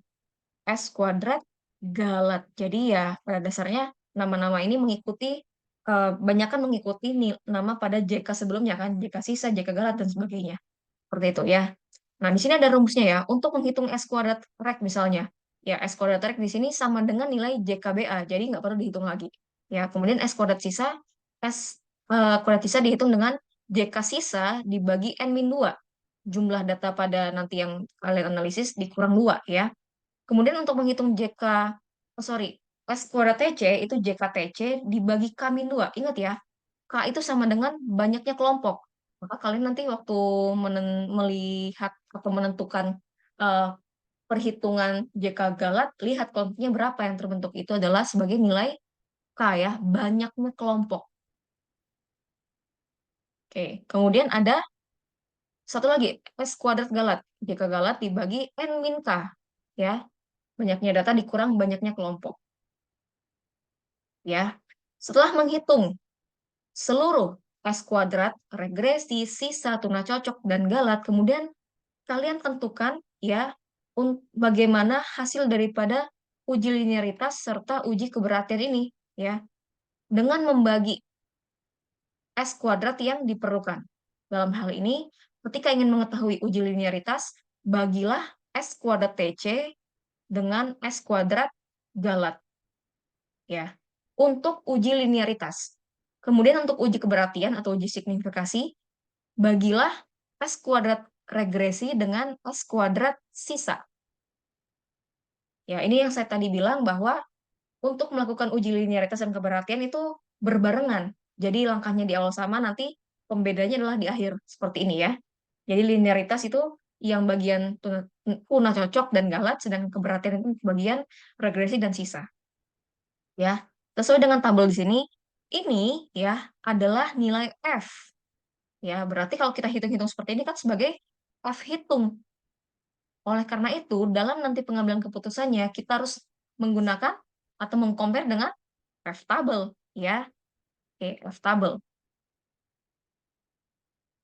S kuadrat galat. Jadi ya pada dasarnya nama-nama ini mengikuti banyak kan mengikuti nama pada JK sebelumnya kan, JK sisa, JK galat dan sebagainya. Seperti itu ya. Nah, di sini ada rumusnya ya. Untuk menghitung S kuadrat rek misalnya. Ya, S kuadrat rek di sini sama dengan nilai JKBA. Jadi nggak perlu dihitung lagi. Ya, kemudian S kuadrat sisa, S kuadrat sisa dihitung dengan JK sisa dibagi N-2. Jumlah data pada nanti yang kalian analisis dikurang 2 ya. Kemudian untuk menghitung JK, oh sorry, S kuadrat TC itu JKTC dibagi K-2. Ingat ya, K itu sama dengan banyaknya kelompok. Maka kalian nanti waktu melihat atau menentukan eh, perhitungan JK Galat, lihat kelompoknya berapa yang terbentuk. Itu adalah sebagai nilai K ya, banyaknya kelompok. Oke, kemudian ada satu lagi, S kuadrat Galat. JK Galat dibagi N min K. Ya, banyaknya data dikurang banyaknya kelompok. Ya, setelah menghitung seluruh S kuadrat, regresi, sisa, tuna cocok, dan galat. Kemudian kalian tentukan ya bagaimana hasil daripada uji linearitas serta uji keberhasilan ini ya dengan membagi S kuadrat yang diperlukan. Dalam hal ini, ketika ingin mengetahui uji linearitas, bagilah S kuadrat TC dengan S kuadrat galat ya untuk uji linearitas. Kemudian untuk uji keberhasilan atau uji signifikasi, bagilah S kuadrat regresi dengan S kuadrat sisa. Ya, ini yang saya tadi bilang bahwa untuk melakukan uji linearitas dan keberhasilan itu berbarengan. Jadi langkahnya di awal sama, nanti pembedanya adalah di akhir. Seperti ini ya. Jadi linearitas itu yang bagian tuna cocok dan galat, sedangkan keberhasilan itu bagian regresi dan sisa. Ya, sesuai dengan tabel di sini, ini ya adalah nilai F. Ya, berarti kalau kita hitung-hitung seperti ini kan sebagai F hitung. Oleh karena itu, dalam nanti pengambilan keputusannya, kita harus menggunakan atau mengcompare dengan F table. Ya, oke, F table.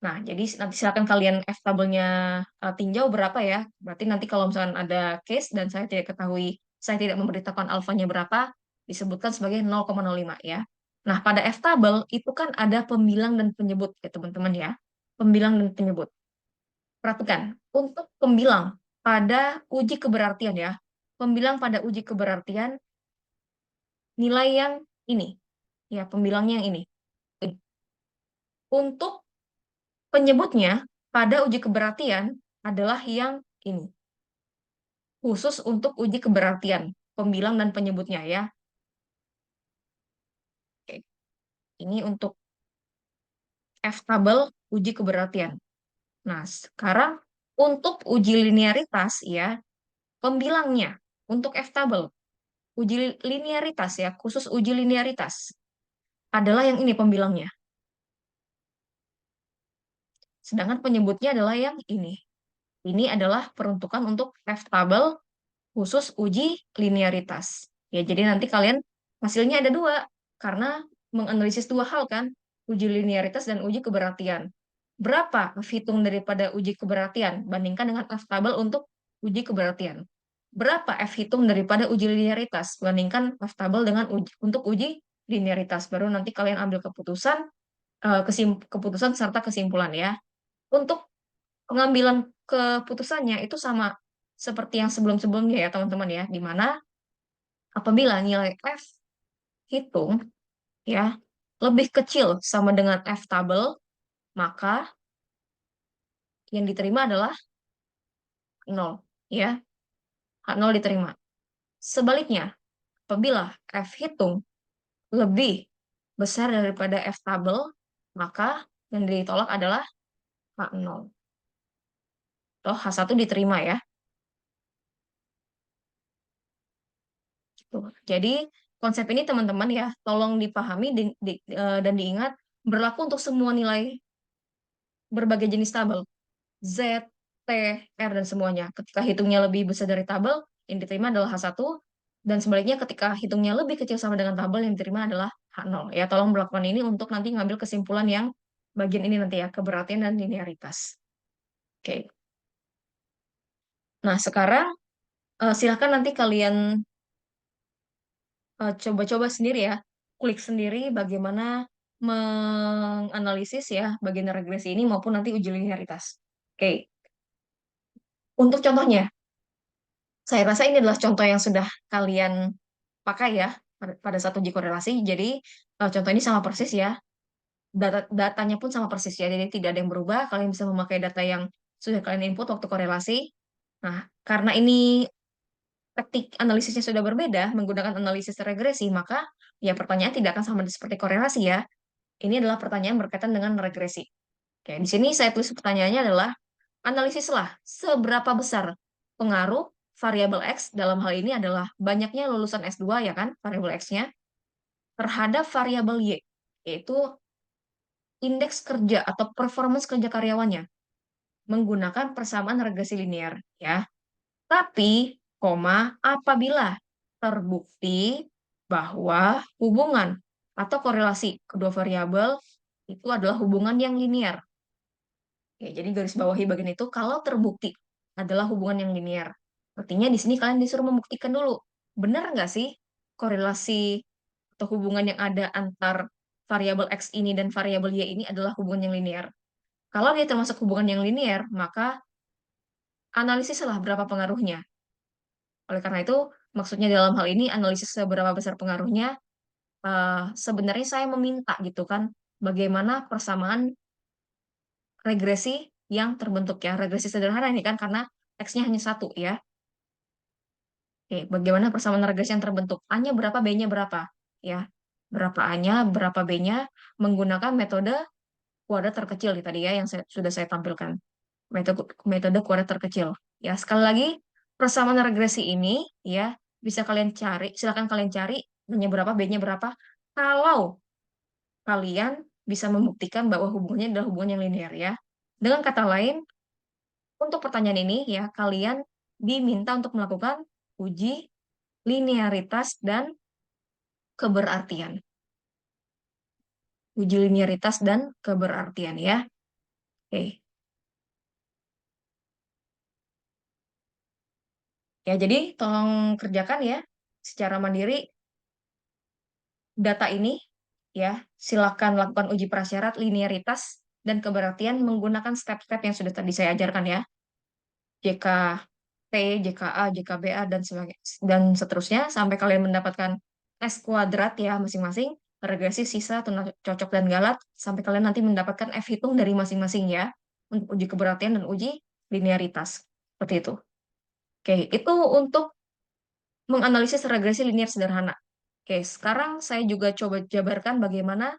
Nah, jadi nanti silakan kalian F tabelnya tinjau berapa ya. Berarti nanti kalau misalkan ada case dan saya tidak ketahui, saya tidak memberitahukan alfanya berapa, disebutkan sebagai 0,05 ya. Nah, pada F tabel itu kan ada pembilang dan penyebut ya teman-teman ya. Pembilang dan penyebut. Perhatikan, untuk pembilang pada uji keberartian ya. Pembilang pada uji keberartian nilai yang ini. Ya, pembilangnya yang ini. Untuk penyebutnya pada uji keberartian adalah yang ini. Khusus untuk uji keberartian, pembilang dan penyebutnya ya. Oke. Ini untuk F tabel uji keberartian. Nah, sekarang untuk uji linearitas ya, pembilangnya untuk F tabel uji linearitas ya, khusus uji linearitas adalah yang ini pembilangnya. Sedangkan penyebutnya adalah yang ini. Ini adalah peruntukan untuk F tabel khusus uji linearitas. Ya, jadi nanti kalian hasilnya ada dua, karena menganalisis dua hal kan, uji linearitas dan uji keberartian. Berapa F hitung daripada uji keberartian bandingkan dengan F tabel untuk uji keberartian. Berapa F hitung daripada uji linearitas bandingkan F tabel dengan untuk uji linearitas. Baru nanti kalian ambil keputusan, keputusan serta kesimpulan ya. Untuk pengambilan keputusannya itu sama seperti yang sebelum-sebelumnya ya teman-teman ya, di mana apabila nilai F hitung ya lebih kecil sama dengan F tabel, maka yang diterima adalah nol ya, nol diterima. Sebaliknya, apabila F hitung lebih besar daripada F tabel, maka yang ditolak adalah H0. Toh H1 diterima ya. Tuh. Jadi konsep ini teman-teman ya, tolong dipahami dan diingat berlaku untuk semua nilai berbagai jenis tabel. Z, T, R, dan semuanya. Ketika hitungnya lebih besar dari tabel, yang diterima adalah H1, dan sebaliknya ketika hitungnya lebih kecil sama dengan tabel, yang diterima adalah H0. Ya, tolong melakukan ini untuk nanti ngambil kesimpulan yang bagian ini nanti ya, keberartian dan linearitas. Oke. Nah, sekarang silakan nanti kalian coba-coba sendiri ya, klik sendiri bagaimana menganalisis ya bagian regresi ini maupun nanti uji linearitas. Oke, untuk contohnya, saya rasa ini adalah contoh yang sudah kalian pakai ya pada saat uji korelasi. Jadi contoh ini sama persis ya, datanya pun sama persis ya, jadi tidak ada yang berubah. Kalian bisa memakai data yang sudah kalian input waktu korelasi. Nah, karena ini teknik analisisnya sudah berbeda menggunakan analisis regresi, maka ya pertanyaan tidak akan sama seperti korelasi ya. Ini adalah pertanyaan berkaitan dengan regresi. Oke, di sini saya tulis pertanyaannya adalah analisislah seberapa besar pengaruh variabel X dalam hal ini adalah banyaknya lulusan S2 ya kan, variabel X-nya terhadap variabel Y, yaitu indeks kerja atau performance kerja karyawannya menggunakan persamaan regresi linear ya. Tapi, apabila terbukti bahwa hubungan atau korelasi kedua variabel itu adalah hubungan yang linear. Ya, jadi garis bawahi bagian itu kalau terbukti adalah hubungan yang linear. Artinya di sini kalian disuruh membuktikan dulu. Benar nggak sih korelasi atau hubungan yang ada antar variabel X ini dan variabel Y ini adalah hubungan yang linear? Kalau dia termasuk hubungan yang linear, maka analisislah berapa pengaruhnya. Oleh karena itu, maksudnya dalam hal ini analisis seberapa besar pengaruhnya, sebenarnya saya meminta gitu kan, bagaimana persamaan regresi yang terbentuk ya, regresi sederhana ini kan karena X-nya hanya satu ya. Oke, bagaimana persamaan regresi yang terbentuk? A-nya berapa, B-nya berapa? Ya, berapa A-nya, berapa B-nya menggunakan metode kuadrat terkecil tadi ya yang sudah saya tampilkan. Metode metode kuadrat terkecil. Ya, sekali lagi persamaan regresi ini ya bisa kalian cari, silakan kalian cari B-nya berapa, B-nya berapa. Kalau kalian bisa membuktikan bahwa hubungannya adalah hubungan yang linear ya. Dengan kata lain, untuk pertanyaan ini ya kalian diminta untuk melakukan uji linearitas dan keberartian. Uji linearitas dan keberartian ya. Oke. Ya, jadi tolong kerjakan ya secara mandiri data ini ya. Silakan lakukan uji prasyarat linearitas dan keberartian menggunakan step-step yang sudah tadi saya ajarkan ya. JKT, JKA, JKBA dan seterusnya sampai kalian mendapatkan S kuadrat ya masing-masing, regresi, sisa, tuna, cocok dan galat sampai kalian nanti mendapatkan F hitung dari masing-masing ya untuk uji keberartian dan uji linearitas. Seperti itu. Oke, itu untuk menganalisis regresi linear sederhana. Oke, sekarang saya juga coba jabarkan bagaimana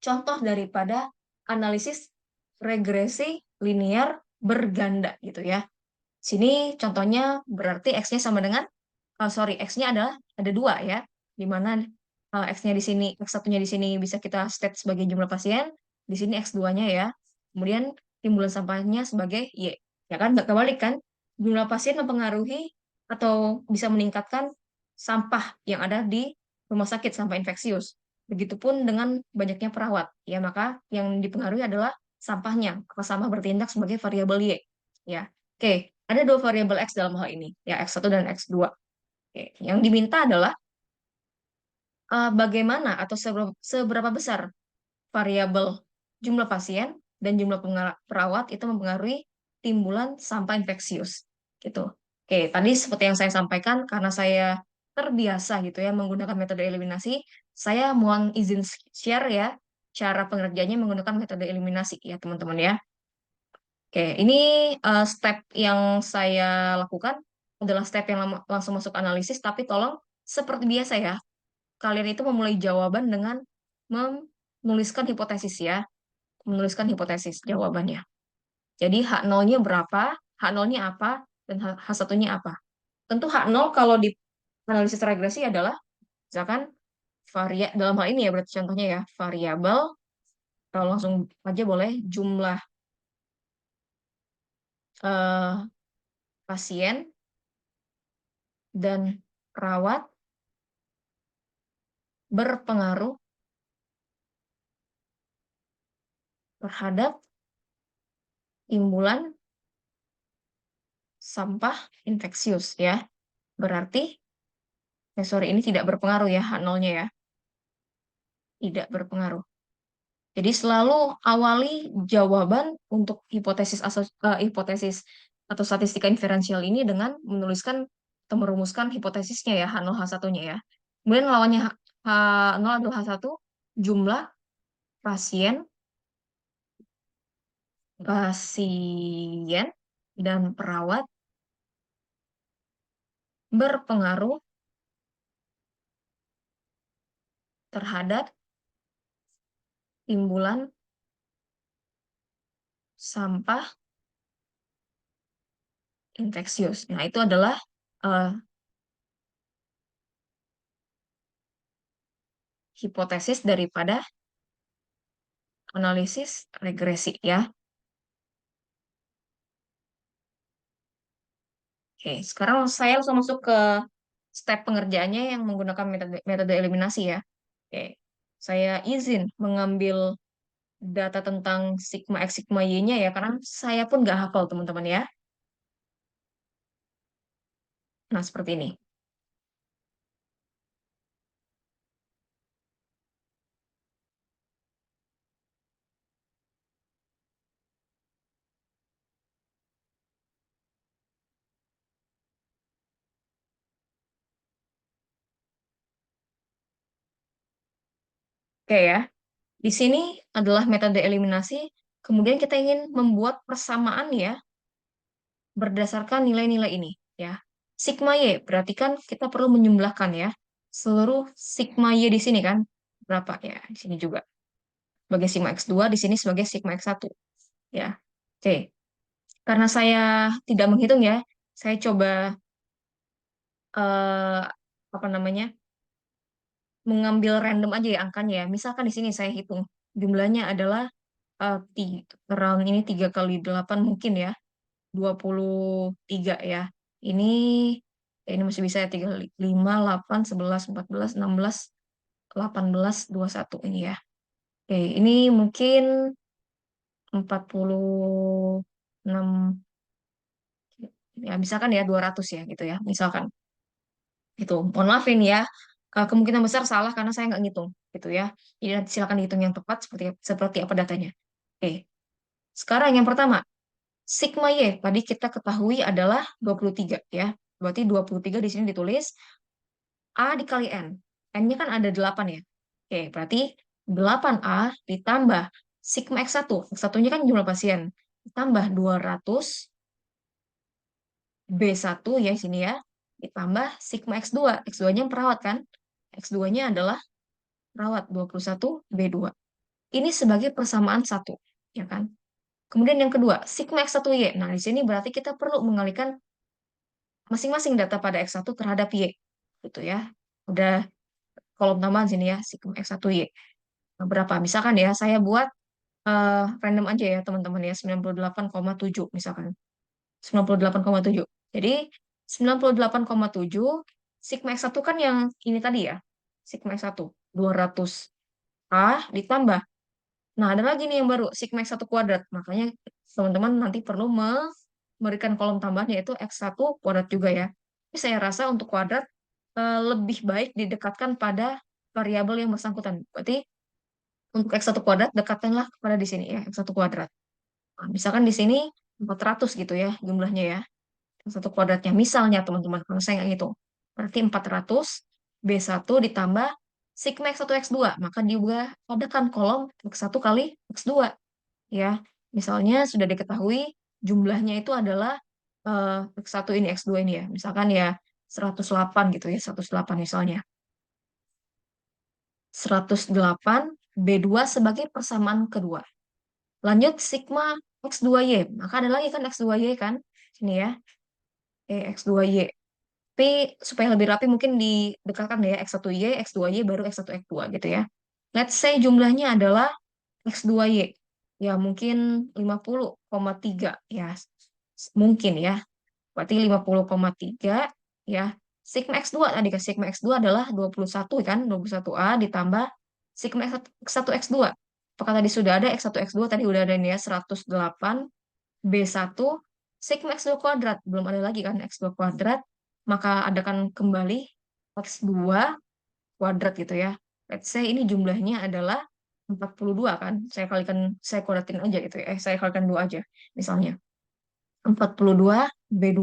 contoh daripada analisis regresi linear berganda gitu ya. Sini contohnya berarti X-nya sama dengan, sorry, X-nya adalah ada dua ya, di mana X-nya di sini, X1-nya di sini bisa kita state sebagai jumlah pasien, di sini X2-nya ya, kemudian timbulan sampahnya sebagai Y. Ya kan, nggak kebalik kan? Jumlah pasien mempengaruhi atau bisa meningkatkan sampah yang ada di rumah sakit, sampah infeksius. Begitupun dengan banyaknya perawat. Ya, maka yang dipengaruhi adalah sampahnya. Maka sampah bertindak sebagai variabel Y. Ya, oke. Ada dua variabel X dalam hal ini, ya X1 dan X2. Oke. Yang diminta adalah bagaimana atau seberapa besar variabel jumlah pasien dan jumlah perawat itu mempengaruhi timbulan sampah infeksius. Gitu. Oke, tadi seperti yang saya sampaikan, karena saya terbiasa gitu ya menggunakan metode eliminasi, saya mohon izin share ya cara pengerjaannya menggunakan metode eliminasi ya teman-teman ya. Oke, ini step yang saya lakukan adalah step yang langsung masuk analisis, tapi tolong seperti biasa ya, kalian itu memulai jawaban dengan menuliskan hipotesis ya, menuliskan hipotesis jawabannya. Jadi H0-nya berapa, H0-nya apa, dan H1-nya apa. Tentu H0 kalau di analisis regresi adalah, misalkan, dalam hal ini ya berarti contohnya ya, variabel, kalau langsung aja boleh, jumlah eh, pasien dan perawat berpengaruh terhadap timbulan sampah infeksius ya. Berarti, sorry, ini tidak berpengaruh ya H0-nya ya. Tidak berpengaruh. Jadi selalu awali jawaban untuk hipotesis atau statistika inferensial ini dengan menuliskan atau merumuskan hipotesisnya ya, H0, H1-nya ya. Kemudian lawannya H0 adalah H1, jumlah pasien, pasien dan perawat berpengaruh terhadap timbulan sampah infeksius. Nah, itu adalah eh, hipotesis daripada analisis regresi ya. Oke, sekarang saya langsung masuk ke step pengerjaannya yang menggunakan metode eliminasi ya. Oke, saya izin mengambil data tentang sigma X, sigma Y-nya ya, karena saya pun nggak hafal teman-teman ya. Nah, seperti ini. Oke ya, di sini adalah metode eliminasi. Kemudian kita ingin membuat persamaan ya, berdasarkan nilai-nilai ini ya. Sigma Y berarti kan kita perlu menjumlahkan ya seluruh sigma Y di sini kan berapa ya, di sini juga sebagai sigma X2, di sini sebagai sigma X1 ya. Oke, karena saya tidak menghitung ya, saya coba eh, apa namanya, mengambil random aja ya angkanya ya. Misalkan di sini saya hitung jumlahnya adalah round ini 3 kali 8 mungkin ya, 23 ya. Ini ini masih bisa ya, 3, 5, 8, 11, 14, 16, 18, 21 ini ya. Oke, ini mungkin 46, ya misalkan ya 200 ya gitu ya. Misalkan itu. Mohon maaf ini ya. Kemungkinan besar salah karena saya nggak ngitung gitu ya. Jadi nanti silakan dihitung yang tepat seperti seperti apa datanya. Oke. Sekarang yang pertama, sigma Y tadi kita ketahui adalah 23 ya. Berarti 23 di sini ditulis A dikali N. N-nya kan ada 8 ya. Oke, berarti 8A ditambah sigma X1. X1-nya kan jumlah pasien. Ditambah 200 B1 ya sini ya. Ditambah sigma X2. X2-nya perawat kan. X2-nya adalah perawat 21 B2. Ini sebagai persamaan satu, ya kan? Kemudian yang kedua, sigma X1Y. Nah, di sini berarti kita perlu mengalihkan masing-masing data pada X1 terhadap Y. Gitu ya. Udah kolom tambahan sini ya, sigma X1Y. Nah, berapa? Misalkan ya, saya buat random aja ya, teman-teman ya, 98,7 misalkan. 98,7. Jadi, 98,7 sigma X1 kan yang ini tadi ya. Sigma X1, 200A ditambah. Nah, ada lagi nih yang baru, sigma X1 kuadrat. Makanya teman-teman nanti perlu memberikan kolom tambahan yaitu X1 kuadrat juga ya. Tapi saya rasa untuk kuadrat lebih baik didekatkan pada variabel yang bersangkutan. Berarti untuk X1 kuadrat dekatkanlah kepada di sini ya, X1 kuadrat. Nah, misalkan di sini 400 gitu ya jumlahnya ya. X1 kuadratnya. Misalnya teman-teman, kalau saya nggak ngitung. Berarti 400 B1 ditambah sigma X1 X2. Maka juga adakan kolom X1 kali X2 ya. Misalnya sudah diketahui jumlahnya itu adalah X1 ini X2 ini ya. Misalkan ya 108 gitu ya, 108 misalnya. 108 B2 sebagai persamaan kedua. Lanjut sigma X2Y. Maka ada lagi kan X2Y kan? Sini ya. X2Y. Tapi supaya lebih rapi mungkin didekatkan ya X1Y, X2Y baru X1 X2 gitu ya. Let's say jumlahnya adalah X2Y. Ya mungkin 50,3 ya. Mungkin ya. Berarti 50,3 ya. Sigma X2 tadi kan sigma X2 adalah 21 kan, 21A ditambah sigma X1 X2. Apakah tadi sudah ada X1 X2 tadi udah ada nih ya 108 B1 sigma X2 kuadrat. Belum ada lagi kan X2 kuadrat. Maka adakan kembali X2 kuadrat gitu ya. Let's say ini jumlahnya adalah 42 kan. Saya kuadratin aja gitu ya. Saya kalikan 2 aja misalnya. 42 B2.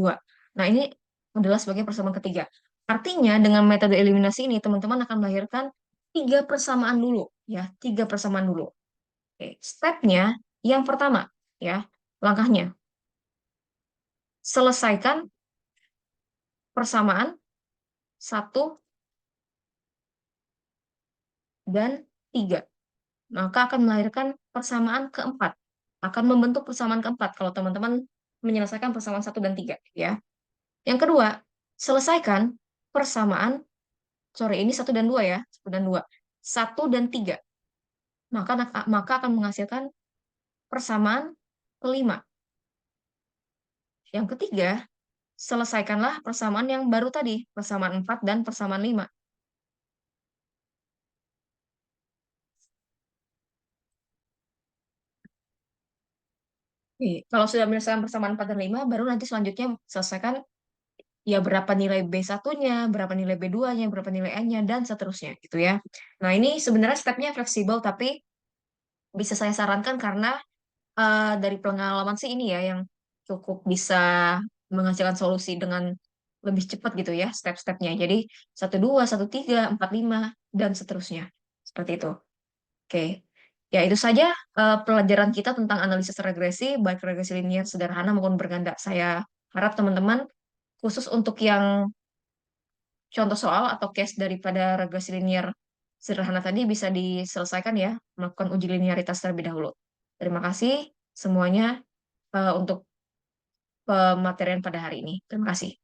Nah, ini adalah sebagai persamaan ketiga. Artinya dengan metode eliminasi ini teman-teman akan melahirkan tiga persamaan dulu ya, tiga persamaan dulu. Oke, stepnya yang pertama ya, langkahnya selesaikan persamaan satu dan tiga. Maka akan melahirkan persamaan keempat. Akan membentuk persamaan keempat kalau teman-teman menyelesaikan persamaan satu dan tiga ya. Yang kedua, selesaikan persamaan, sorry ini satu dan dua ya, satu dan dua. Satu dan tiga. Maka akan menghasilkan persamaan kelima. Yang ketiga, selesaikanlah persamaan yang baru tadi, persamaan 4 dan persamaan 5. Oke, kalau sudah menyelesaikan persamaan 4 dan 5, baru nanti selanjutnya selesaikan ya berapa nilai B1-nya, berapa nilai B2-nya, berapa nilai N-nya, dan seterusnya gitu ya. Nah, ini sebenarnya stepnya fleksibel, tapi bisa saya sarankan karena dari pengalaman sih ini ya yang cukup bisa menghasilkan solusi dengan lebih cepat gitu ya step-stepnya. Jadi 1, 2, 1, 3, 4, 5, dan seterusnya. Seperti itu. Oke. Ya, itu saja pelajaran kita tentang analisis regresi, baik regresi linier sederhana maupun berganda. Saya harap teman-teman, khusus untuk yang contoh soal atau case daripada regresi linier sederhana tadi bisa diselesaikan ya, melakukan uji linearitas terlebih dahulu. Terima kasih semuanya untuk pematerian pada hari ini. Terima kasih.